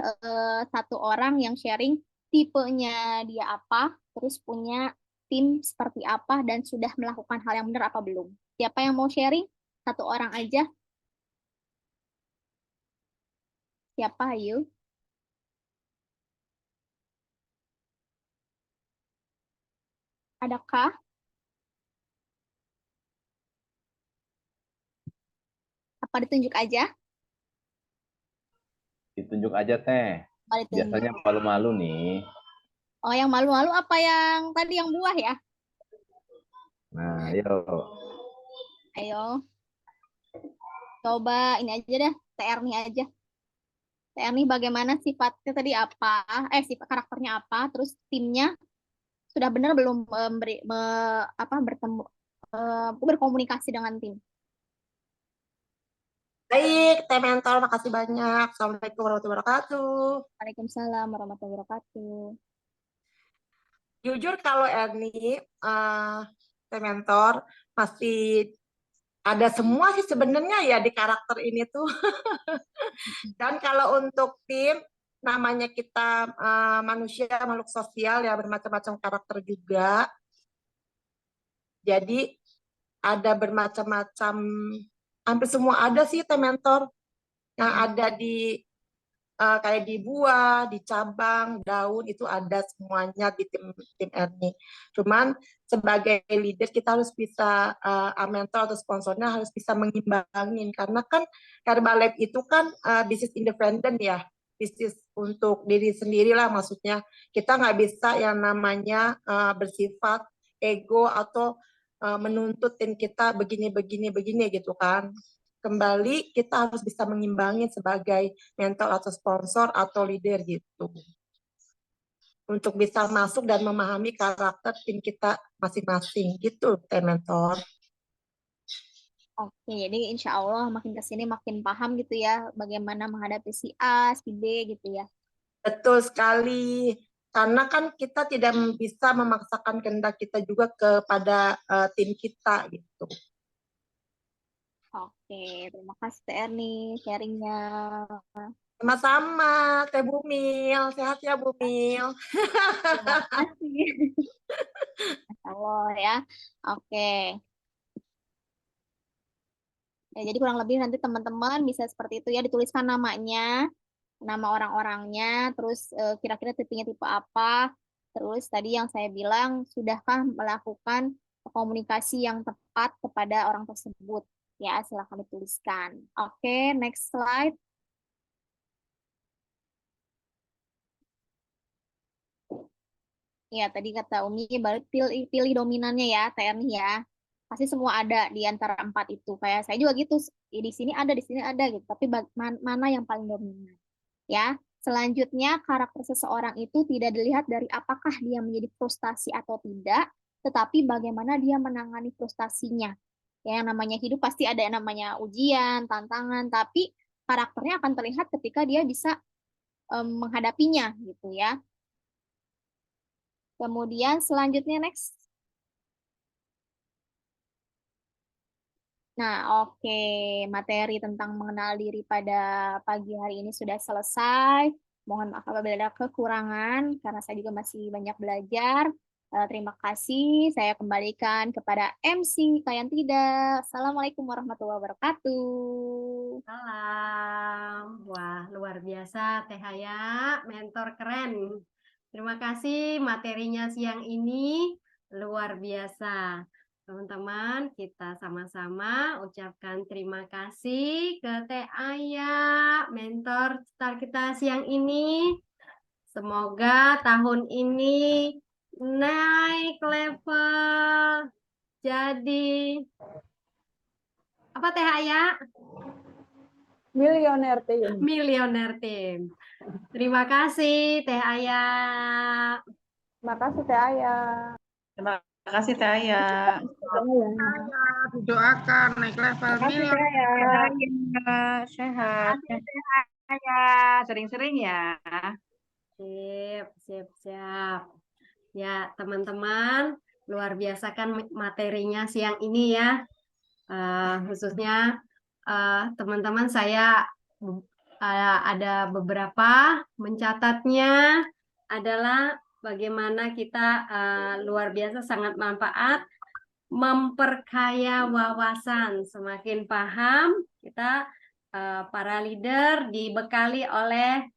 satu orang yang sharing tipenya dia apa, terus punya tim seperti apa, dan sudah melakukan hal yang benar apa belum. Siapa yang mau sharing? Satu orang aja. Siapa, ayo? Adakah? Apa ditunjuk aja? Ditunjuk aja teh. Apa ditunjuk? Biasanya malu-malu nih. Oh, yang malu-malu apa yang tadi yang buah ya? Nah, yuk. Ayo. Coba ini aja deh, TR nih aja. TR nih bagaimana sifatnya tadi apa? Sifat karakternya apa? Terus timnya sudah benar belum bertemu berkomunikasi dengan tim. Baik, Teh Mentor, makasih banyak. Assalamualaikum warahmatullahi wabarakatuh. Waalaikumsalam warahmatullahi wabarakatuh. Jujur kalau Erni, Teh Mentor, masih ada semua sih sebenarnya ya di karakter ini tuh. Dan kalau untuk tim, namanya kita manusia, makhluk sosial ya, bermacam-macam karakter juga. Jadi ada bermacam-macam, hampir semua ada sih Teh Mentor. Yang ada di kayak di buah, di cabang, daun itu ada semuanya di tim Erni. Cuman sebagai leader kita harus bisa mentor atau sponsornya harus bisa mengimbangin karena kan Herbalife itu kan bisnis independen ya, bisnis untuk diri sendiri lah maksudnya. Kita nggak bisa yang namanya bersifat ego atau menuntut tim kita begini gitu kan. Kembali kita harus bisa mengimbangi sebagai mentor atau sponsor atau leader gitu untuk bisa masuk dan memahami karakter tim kita masing-masing gitu Teh Mentor. Oke, jadi insya Allah makin ke sini makin paham gitu ya bagaimana menghadapi si A, si B gitu ya. Betul sekali. Karena kan kita tidak bisa memaksakan kehendak kita juga kepada tim kita gitu. Oke, terima kasih Teh Erni sharingnya. Sama-sama, Teh Bumil. Sehat ya, Bumil. Terima kasih. Masya Allah ya. Oke. Ya, jadi kurang lebih nanti teman-teman bisa seperti itu ya, dituliskan namanya, nama orang-orangnya, terus kira-kira tipenya tipe apa, terus tadi yang saya bilang, sudahkah melakukan komunikasi yang tepat kepada orang tersebut? Ya, silahkan dituliskan. Oke, next slide. Ya, tadi kata Umi, balik pilih dominannya ya, TNI ya. Pasti semua ada di antara empat itu. Kayak saya juga gitu, di sini ada gitu. Tapi mana yang paling dominan? Ya, selanjutnya karakter seseorang itu tidak dilihat dari apakah dia menjadi frustasi atau tidak, tetapi bagaimana dia menangani frustasinya. Ya, yang namanya hidup pasti ada yang namanya ujian, tantangan, tapi karakternya akan terlihat ketika dia bisa menghadapinya gitu ya. Kemudian selanjutnya next. Nah, oke. Materi tentang mengenal diri pada pagi hari ini sudah selesai. Mohon maaf apabila ada kekurangan, karena saya juga masih banyak belajar. Terima kasih. Saya kembalikan kepada MC Kayan Tidak. Assalamualaikum warahmatullahi wabarakatuh. Salam. Wah, luar biasa Teh Haya, mentor keren. Terima kasih materinya siang ini luar biasa. Teman-teman, kita sama-sama ucapkan terima kasih ke Teh Aya, mentor star kita siang ini. Semoga tahun ini naik level jadi apa Teh Aya? Milioner tim. Milioner tim. Terima kasih Teh Aya. Makasih Teh Aya. Terima kasih Teh Aya. Doakan naik level Makasih Teh Aya. Sehat. Aya, sering-sering ya. Sip, sip, siap. Ya, teman-teman, luar biasa kan materinya siang ini ya. Khususnya teman-teman saya ada beberapa mencatatnya adalah bagaimana kita luar biasa sangat manfaat memperkaya wawasan. Semakin paham kita para leader dibekali oleh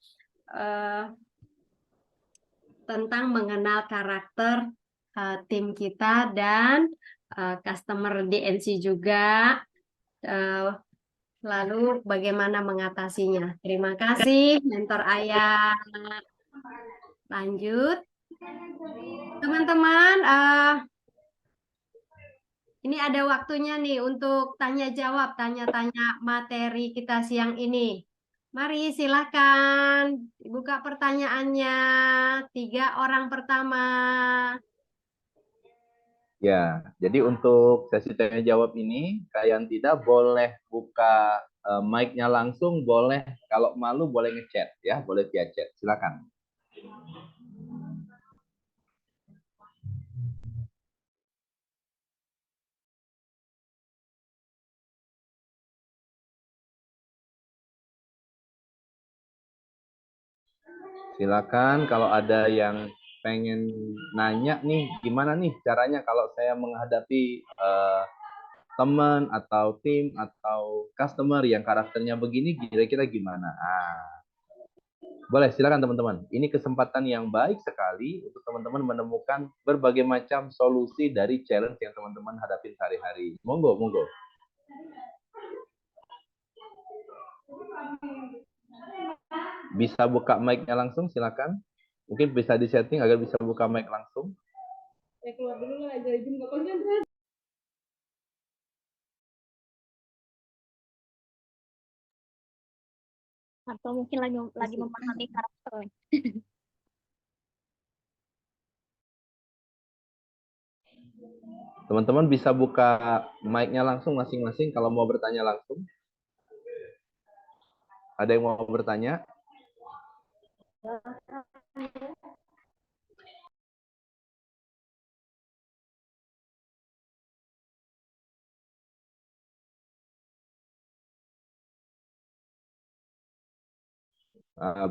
tentang mengenal karakter tim kita dan customer DNC juga. Lalu bagaimana mengatasinya. Terima kasih mentor Ayah. Lanjut. Teman-teman, ini ada waktunya nih untuk tanya jawab, tanya-tanya materi kita siang ini. Mari silakan buka pertanyaannya. 3 orang pertama. Ya, jadi untuk sesi tanya jawab ini, kalian tidak boleh buka mic-nya langsung, boleh kalau malu boleh ngechat ya, boleh via chat. Silakan. Silakan kalau ada yang pengen nanya nih, gimana nih caranya kalau saya menghadapi teman atau tim atau customer yang karakternya begini, kira-kira gimana? Boleh, silakan teman-teman. Ini kesempatan yang baik sekali untuk teman-teman menemukan berbagai macam solusi dari challenge yang teman-teman hadapi sehari-hari. Monggo, monggo. Bisa buka mic-nya langsung, silakan. Mungkin bisa disetting agar bisa buka mic langsung. Keluar dulu lah, jadi nggak konsentrasi. Atau mungkin lagi memahami karakter. Teman-teman bisa buka mic-nya langsung masing-masing kalau mau bertanya langsung. Ada yang mau bertanya?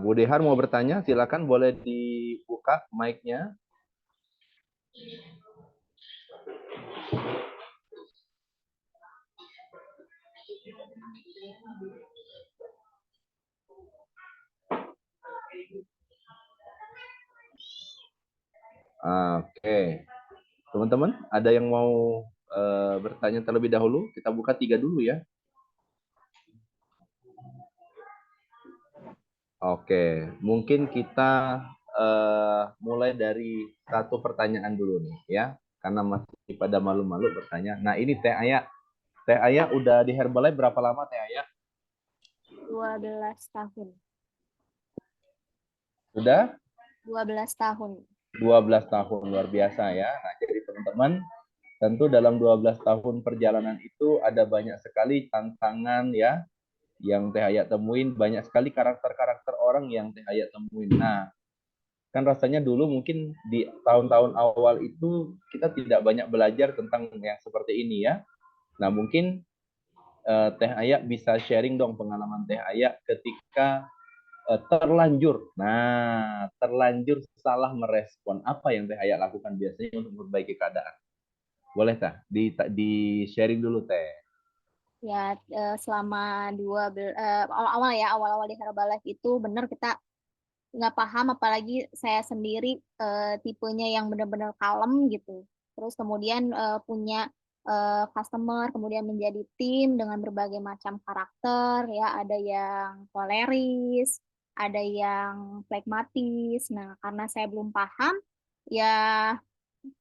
Bu Dehar mau bertanya, silakan boleh dibuka mic-nya. Oke, teman-teman, ada yang mau bertanya terlebih dahulu? Kita buka 3 dulu ya. Oke, mungkin kita mulai dari satu pertanyaan dulu nih ya, karena masih pada malu-malu bertanya. Nah ini Teh Aya udah di Herbalife berapa lama Teh Aya? 12 tahun. Sudah? 12 tahun. 12 tahun, luar biasa ya. Nah jadi teman-teman, tentu dalam 12 tahun perjalanan itu ada banyak sekali tantangan ya, yang Teh Aya temuin, banyak sekali karakter-karakter orang yang Teh Aya temuin. Nah, kan rasanya dulu mungkin di tahun-tahun awal itu kita tidak banyak belajar tentang yang seperti ini ya. Nah mungkin Teh Aya bisa sharing dong pengalaman Teh Aya ketika terlanjur. Nah, terlanjur salah merespon. Apa yang Teh Aya lakukan biasanya untuk memperbaiki keadaan? Boleh Teh? Di sharing dulu Teh. Ya, selama awal-awal di Herbalife itu benar kita nggak paham, apalagi saya sendiri tipenya yang benar-benar kalem gitu. Terus kemudian punya customer, kemudian menjadi tim dengan berbagai macam karakter ya, ada yang koleris, ada yang pragmatis. Nah, karena saya belum paham ya,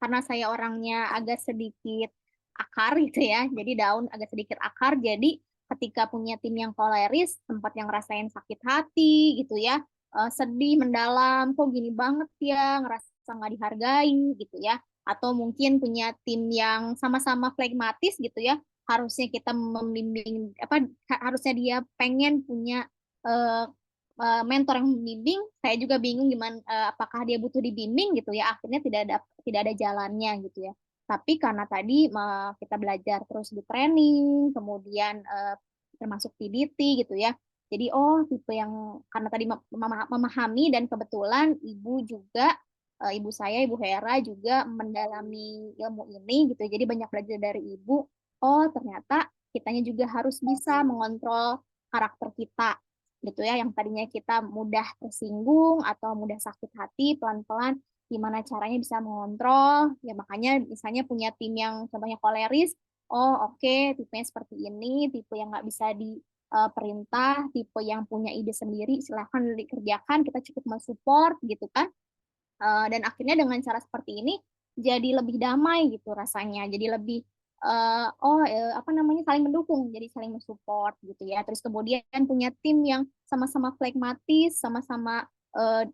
karena saya orangnya agak sedikit akar gitu ya, jadi daun agak sedikit akar, jadi ketika punya tim yang koleris, tempat yang rasain sakit hati gitu ya, sedih mendalam, kok gini banget ya, ngerasa nggak dihargai gitu ya, atau mungkin punya tim yang sama-sama flegmatis gitu ya, harusnya kita membimbing apa, harusnya dia pengen punya eh, mentor yang membimbing, saya juga bingung gimana, apakah dia butuh dibimbing gitu ya, akhirnya tidak ada jalannya gitu ya. Tapi karena tadi kita belajar terus di training, kemudian termasuk PDT gitu ya. Jadi tipe yang karena tadi memahami, dan kebetulan ibu juga, ibu saya, Ibu Hera juga mendalami ilmu ini gitu. Jadi banyak belajar dari ibu. Oh, ternyata kitanya juga harus bisa mengontrol karakter kita gitu ya, yang tadinya kita mudah tersinggung atau mudah sakit hati, pelan-pelan gimana caranya bisa mengontrol ya. Makanya misalnya punya tim yang contohnya koleris, oke, tipenya seperti ini, tipe yang nggak bisa diperintah, tipe yang punya ide sendiri, silahkan dikerjakan, kita cukup mensupport gitu kan. Dan akhirnya dengan cara seperti ini jadi lebih damai gitu rasanya, jadi lebih apa namanya, saling mendukung, jadi saling mensupport gitu ya. Terus kemudian punya tim yang sama-sama flegmatis, sama-sama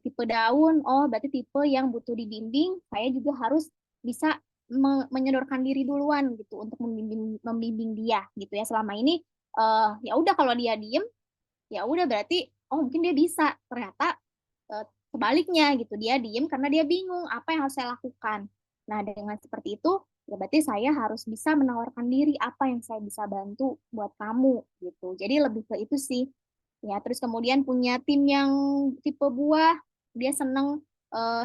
tipe daun, berarti tipe yang butuh dibimbing, saya juga harus bisa menyodorkan diri duluan gitu untuk membimbing dia gitu ya. Selama ini ya udah, kalau dia diem ya udah berarti mungkin dia bisa, ternyata sebaliknya gitu, dia diem karena dia bingung apa yang harus saya lakukan. Nah, dengan seperti itu ya berarti saya harus bisa menawarkan diri, apa yang saya bisa bantu buat kamu gitu. Jadi lebih ke itu sih ya. Terus kemudian punya tim yang tipe buah, dia seneng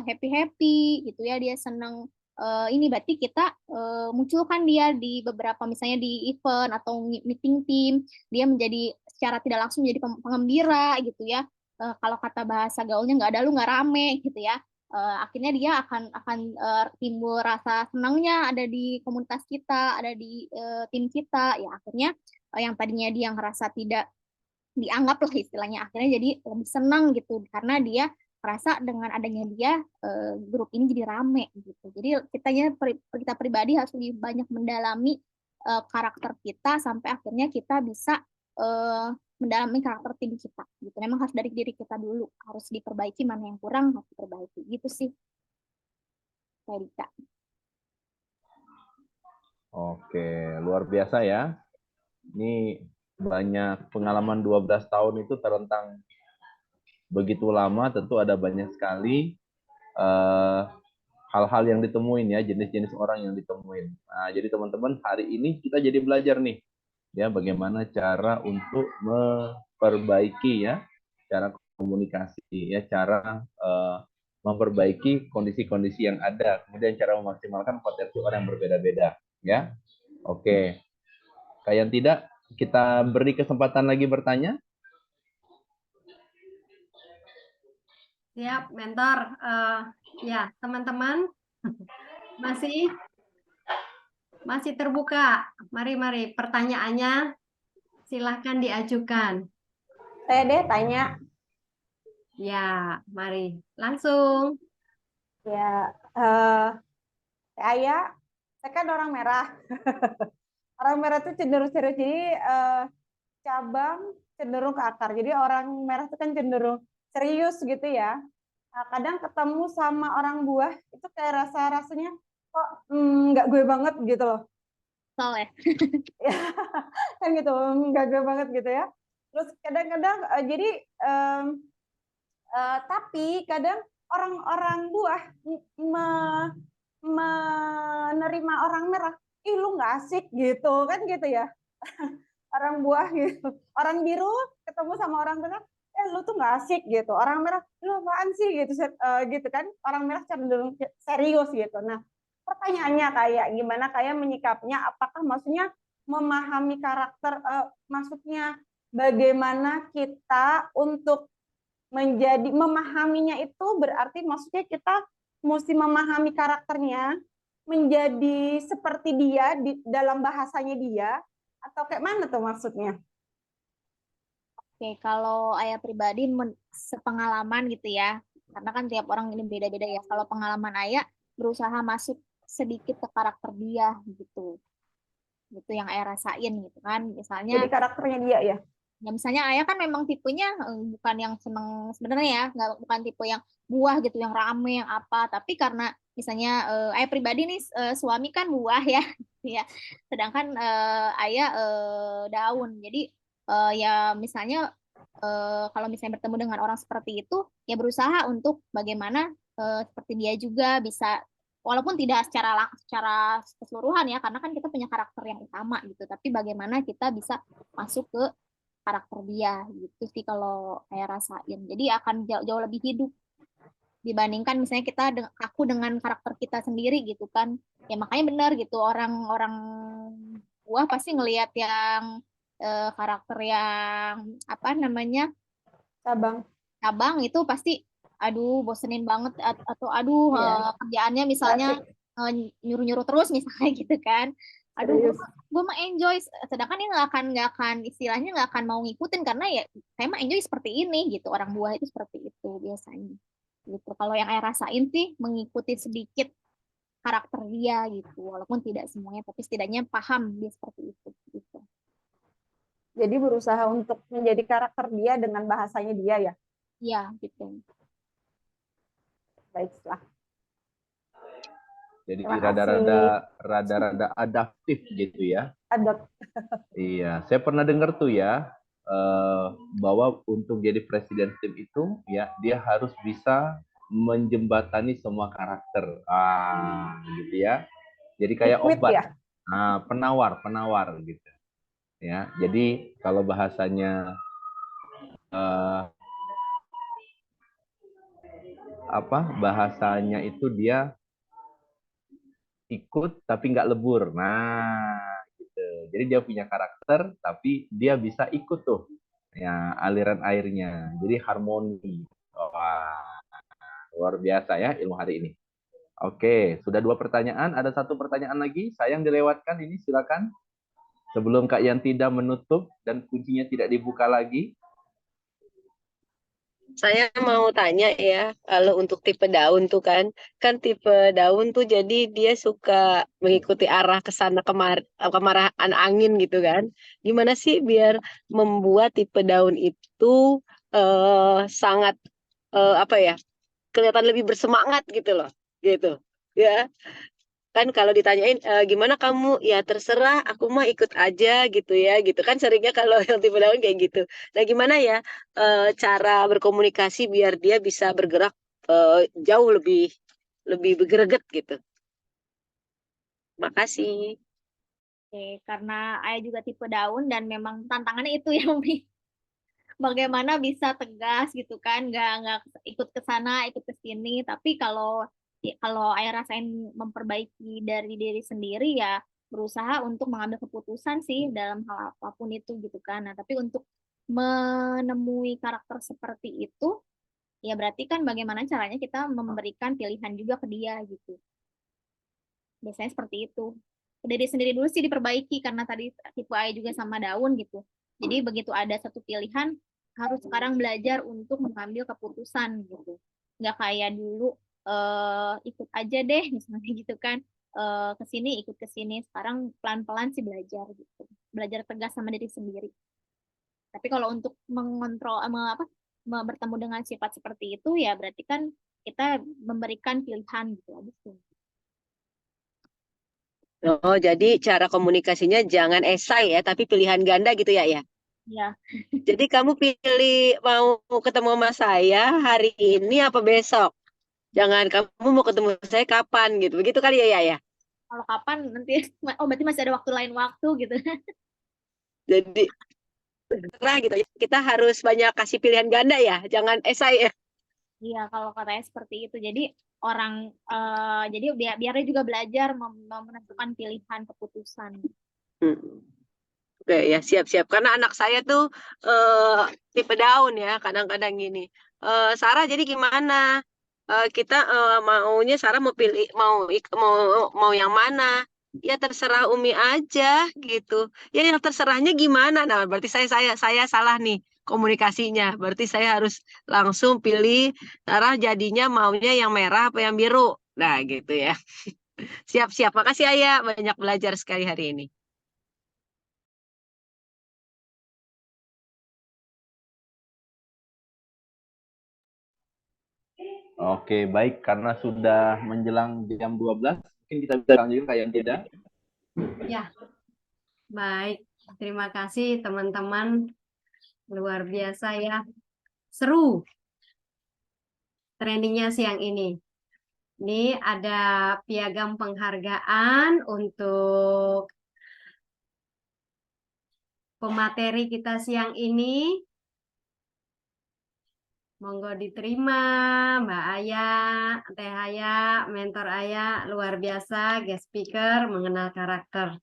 happy happy gitu ya, dia seneng ini berarti kita munculkan dia di beberapa, misalnya di event atau meeting tim, dia menjadi secara tidak langsung menjadi pengembira gitu ya. Kalau kata bahasa gaulnya, nggak ada lu nggak rame gitu ya. Akhirnya dia akan timbul rasa senangnya ada di komunitas kita, ada di tim kita ya. Akhirnya yang tadinya dia ngerasa tidak dianggap lah istilahnya, akhirnya jadi lebih senang gitu, karena dia merasa dengan adanya dia grup ini jadi rame gitu. Jadi kita pribadi harus lebih banyak mendalami karakter kita sampai akhirnya kita bisa mendalami karakter tim kita gitu. Memang harus dari diri kita dulu, harus diperbaiki, mana yang kurang harus diperbaiki gitu sih, Kak Dika. Oke, luar biasa ya. Ini banyak pengalaman 12 tahun itu terentang begitu lama, tentu ada banyak sekali eh, hal-hal yang ditemuin ya, jenis-jenis orang yang ditemuin. Nah, jadi teman-teman, hari ini kita jadi belajar nih, ya bagaimana cara untuk memperbaiki ya, cara komunikasi ya, cara memperbaiki kondisi-kondisi yang ada, kemudian cara memaksimalkan potensi orang yang berbeda-beda, ya. Oke, kayak tidak kita beri kesempatan lagi bertanya. Siap, mentor. Ya, teman-teman masih terbuka. Mari pertanyaannya silahkan diajukan. Saya deh tanya. Ya, mari langsung. Ya, saya kan orang merah. Orang merah tuh cenderung serius. Jadi cabang cenderung ke akar. Jadi orang merah itu kan cenderung serius gitu ya. Nah, kadang ketemu sama orang buah itu kayak rasanya kok nggak gue banget gitu loh. Soalnya. Kan gitu, nggak gue banget gitu ya. Terus kadang-kadang jadi tapi kadang orang-orang buah menerima orang merah, ih lu nggak asik gitu kan gitu ya. Orang buah gitu, orang biru ketemu sama orang merah, lu tuh nggak asik gitu. Orang merah, lu apaan sih gitu, gitu kan. Orang merah cenderung serius gitu. Nah, pertanyaannya kayak gimana kayak menyikapnya? Apakah maksudnya memahami karakter? Maksudnya bagaimana kita untuk menjadi memahaminya itu berarti maksudnya kita mesti memahami karakternya menjadi seperti dia di dalam bahasanya dia atau kayak mana tuh maksudnya? Oke, kalau ayah pribadi sepengalaman gitu ya, karena kan tiap orang ini beda-beda ya. Kalau pengalaman ayah berusaha masuk sedikit ke karakter dia gitu, gitu yang ayah rasain gitu kan. Jadi Misalnya, karakternya dia ya. ya misalnya ayah kan memang tipenya bukan yang seneng sebenarnya ya, nggak bukan tipe yang buah gitu, yang rame, yang apa. Tapi karena misalnya ayah pribadi nih suami kan buah ya, ya. Sedangkan ayah daun. Jadi ya misalnya kalau misalnya bertemu dengan orang seperti itu, ya berusaha untuk bagaimana seperti dia juga bisa, walaupun tidak secara keseluruhan ya, karena kan kita punya karakter yang utama gitu. Tapi bagaimana kita bisa masuk ke karakter dia gitu sih kalau saya rasain. Jadi akan jauh lebih hidup dibandingkan misalnya aku dengan karakter kita sendiri gitu kan. Ya makanya benar gitu, orang-orang buah pasti ngelihat yang karakter yang apa namanya cabang itu pasti aduh bosenin banget atau aduh kerjaannya misalnya nyuruh-nyuruh terus misalnya gitu kan. Aduh gue mah enjoy, sedangkan ini nggak akan istilahnya nggak akan mau ngikutin karena ya saya mah enjoy seperti ini gitu. Orang buah itu seperti itu biasanya gitu. Kalau yang saya rasain sih mengikuti sedikit karakter dia gitu, walaupun tidak semuanya tapi setidaknya paham dia seperti itu gitu. Jadi berusaha untuk menjadi karakter dia dengan bahasanya dia ya. Iya gitu. Baiklah. Jadi Terima kasih. rada-rada adaptif gitu ya. Adapt. Iya, saya pernah dengar tuh ya, bahwa untuk jadi presiden tim itu ya dia harus bisa menjembatani semua karakter. Gitu ya. Jadi kayak Liquid obat. ya. Nah, penawar gitu. Ya. Jadi kalau bahasanya bahasanya itu dia ikut tapi nggak lebur. Nah, gitu. Jadi dia punya karakter tapi dia bisa ikut tuh ya aliran airnya. Jadi harmoni. Wah, luar biasa ya ilmu hari ini. Oke, sudah 2 pertanyaan. Ada 1 pertanyaan lagi. Sayang dilewatkan ini, silakan. Sebelum Kak Yanti menutup dan kuncinya tidak dibuka lagi. Saya mau tanya ya, kalau untuk tipe daun tuh kan tipe daun tuh jadi dia suka mengikuti arah ke sana kemarahan angin gitu kan. Gimana sih biar membuat tipe daun itu sangat kelihatan lebih bersemangat gitu loh, gitu ya. Kan kalau ditanyain gimana kamu, ya terserah, aku mah ikut aja gitu ya, gitu kan seringnya kalau yang tipe daun kayak gitu. Nah gimana ya cara berkomunikasi biar dia bisa bergerak jauh lebih bergereget gitu. Makasih. Oke, karena Ayah juga tipe daun dan memang tantangannya itu ya, Umi. Bagaimana bisa tegas gitu kan, nggak ikut ke sana, ikut ke sini. Tapi kalau Ayah rasain memperbaiki dari diri sendiri ya berusaha untuk mengambil keputusan sih dalam hal apapun itu gitu kan. Nah, tapi untuk menemui karakter seperti itu, ya berarti kan bagaimana caranya kita memberikan pilihan juga ke dia gitu. Biasanya seperti itu. Diri sendiri dulu sih diperbaiki karena tadi tipe A juga sama daun gitu. Jadi begitu ada satu pilihan harus sekarang belajar untuk mengambil keputusan gitu. Nggak kayak dulu ikut aja deh misalnya gitu kan. Ke sini ikut ke sini. Sekarang pelan-pelan sih belajar gitu. Belajar tegas sama diri sendiri. Tapi kalau untuk mengontrol bertemu dengan sifat seperti itu ya berarti kan kita memberikan pilihan gitu aja sih. Oh, jadi cara komunikasinya jangan esai ya, tapi pilihan ganda gitu ya, ya. Ya, Jadi kamu pilih mau ketemu sama saya hari ini apa besok? Jangan kamu mau ketemu saya kapan gitu. Begitu kali ya, ya, ya. kalau kapan nanti oh berarti masih ada waktu lain waktu gitu. Jadi terserah gitu. Kita harus banyak kasih pilihan ganda ya, jangan esai ya. Iya, kalau katanya seperti itu. Jadi orang jadi biar dia juga belajar menentukan pilihan keputusan. Hmm. Oke ya, siap-siap. Karena anak saya tuh tipe daun ya, kadang-kadang gini. Sarah, jadi gimana? Kita maunya Sarah mau pilih mau yang mana? Ya terserah Umi aja gitu. Ya yang terserahnya gimana? Nah, berarti saya salah nih komunikasinya. Berarti saya harus langsung pilih Sarah jadinya maunya yang merah apa yang biru. Nah, gitu ya. Siap-siap. Makasih Ayah, banyak belajar sekali hari ini. Oke, baik. Karena sudah menjelang jam 12, mungkin kita bisa lanjutkan kayak tidak. Ya, baik. Terima kasih teman-teman. Luar biasa ya. Seru trainingnya siang ini. Ini ada piagam penghargaan untuk pemateri kita siang ini. Monggo diterima, Mbak Aya, Teh Aya, mentor Aya, luar biasa, guest speaker, mengenal karakter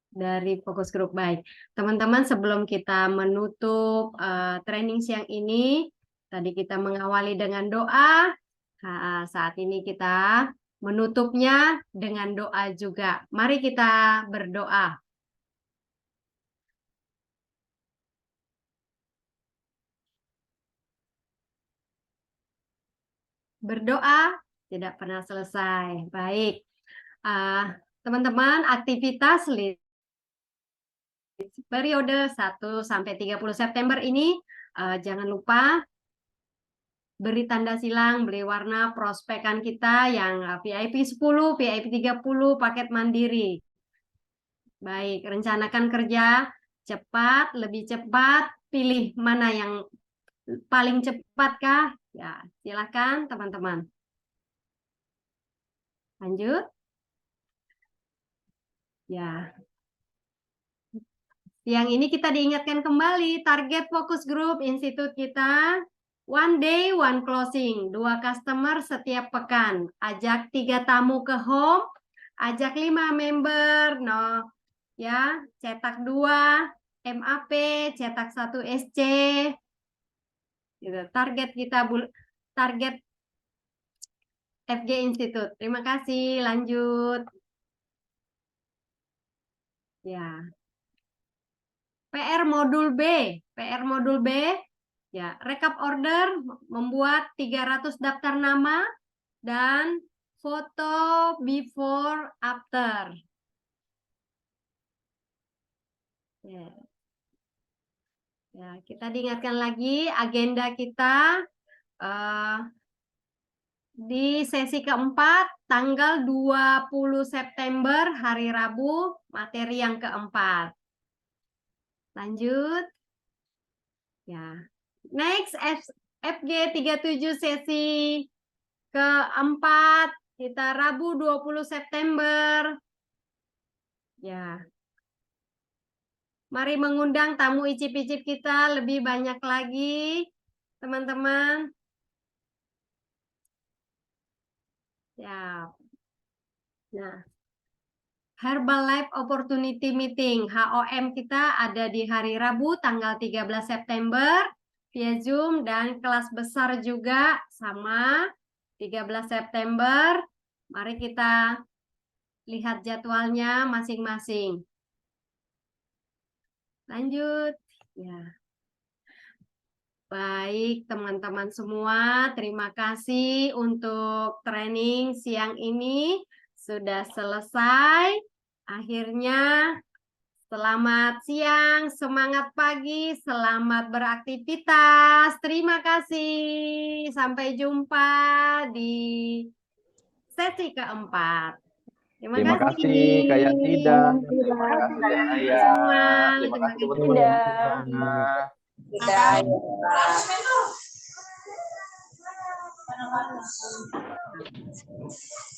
dari fokus grup. Baik, teman-teman, sebelum kita menutup training siang ini, tadi kita mengawali dengan doa. Saat ini kita menutupnya dengan doa juga. Mari kita berdoa. Berdoa tidak pernah selesai. Baik, teman-teman, aktivitas periode 1 sampai 30 September ini jangan lupa beri tanda silang, beri warna prospekan kita yang VIP 10, VIP 30, paket mandiri. Baik, rencanakan kerja cepat, lebih cepat, pilih mana yang paling cepat kah? Ya, silakan teman-teman. Lanjut. Ya. Yang ini kita diingatkan kembali target fokus grup institut kita one day one closing, 2 customer setiap pekan. Ajak 3 tamu ke home, ajak 5 member, no ya, cetak 2 MAP, cetak 1 SC. Gitu. Target kita target FG Institute. Terima kasih. Lanjut. Ya. PR modul B. PR modul B. Ya, rekap order membuat 300 daftar nama dan foto before after. Ya. Ya, kita diingatkan lagi agenda kita di sesi keempat, tanggal 20 September, hari Rabu, materi yang keempat. Lanjut. Ya. Next, FG 37 sesi keempat, kita Rabu 20 September. Ya. Mari mengundang tamu icip-icip kita lebih banyak lagi, teman-teman. Ya. Nah, Herbalife Opportunity Meeting HOM kita ada di hari Rabu tanggal 13 September via Zoom, dan kelas besar juga sama 13 September. Mari kita lihat jadwalnya masing-masing. Lanjut. Ya. Baik, teman-teman semua, terima kasih untuk training siang ini. Sudah selesai. Akhirnya, selamat siang, semangat pagi, selamat beraktivitas. Terima kasih. Sampai jumpa di sesi keempat. Terima kasih Kak Yantida. Terima kasih Teh Aya. Semua. Terima kasih Terima teman-teman yang kasih. di sana. Tidak.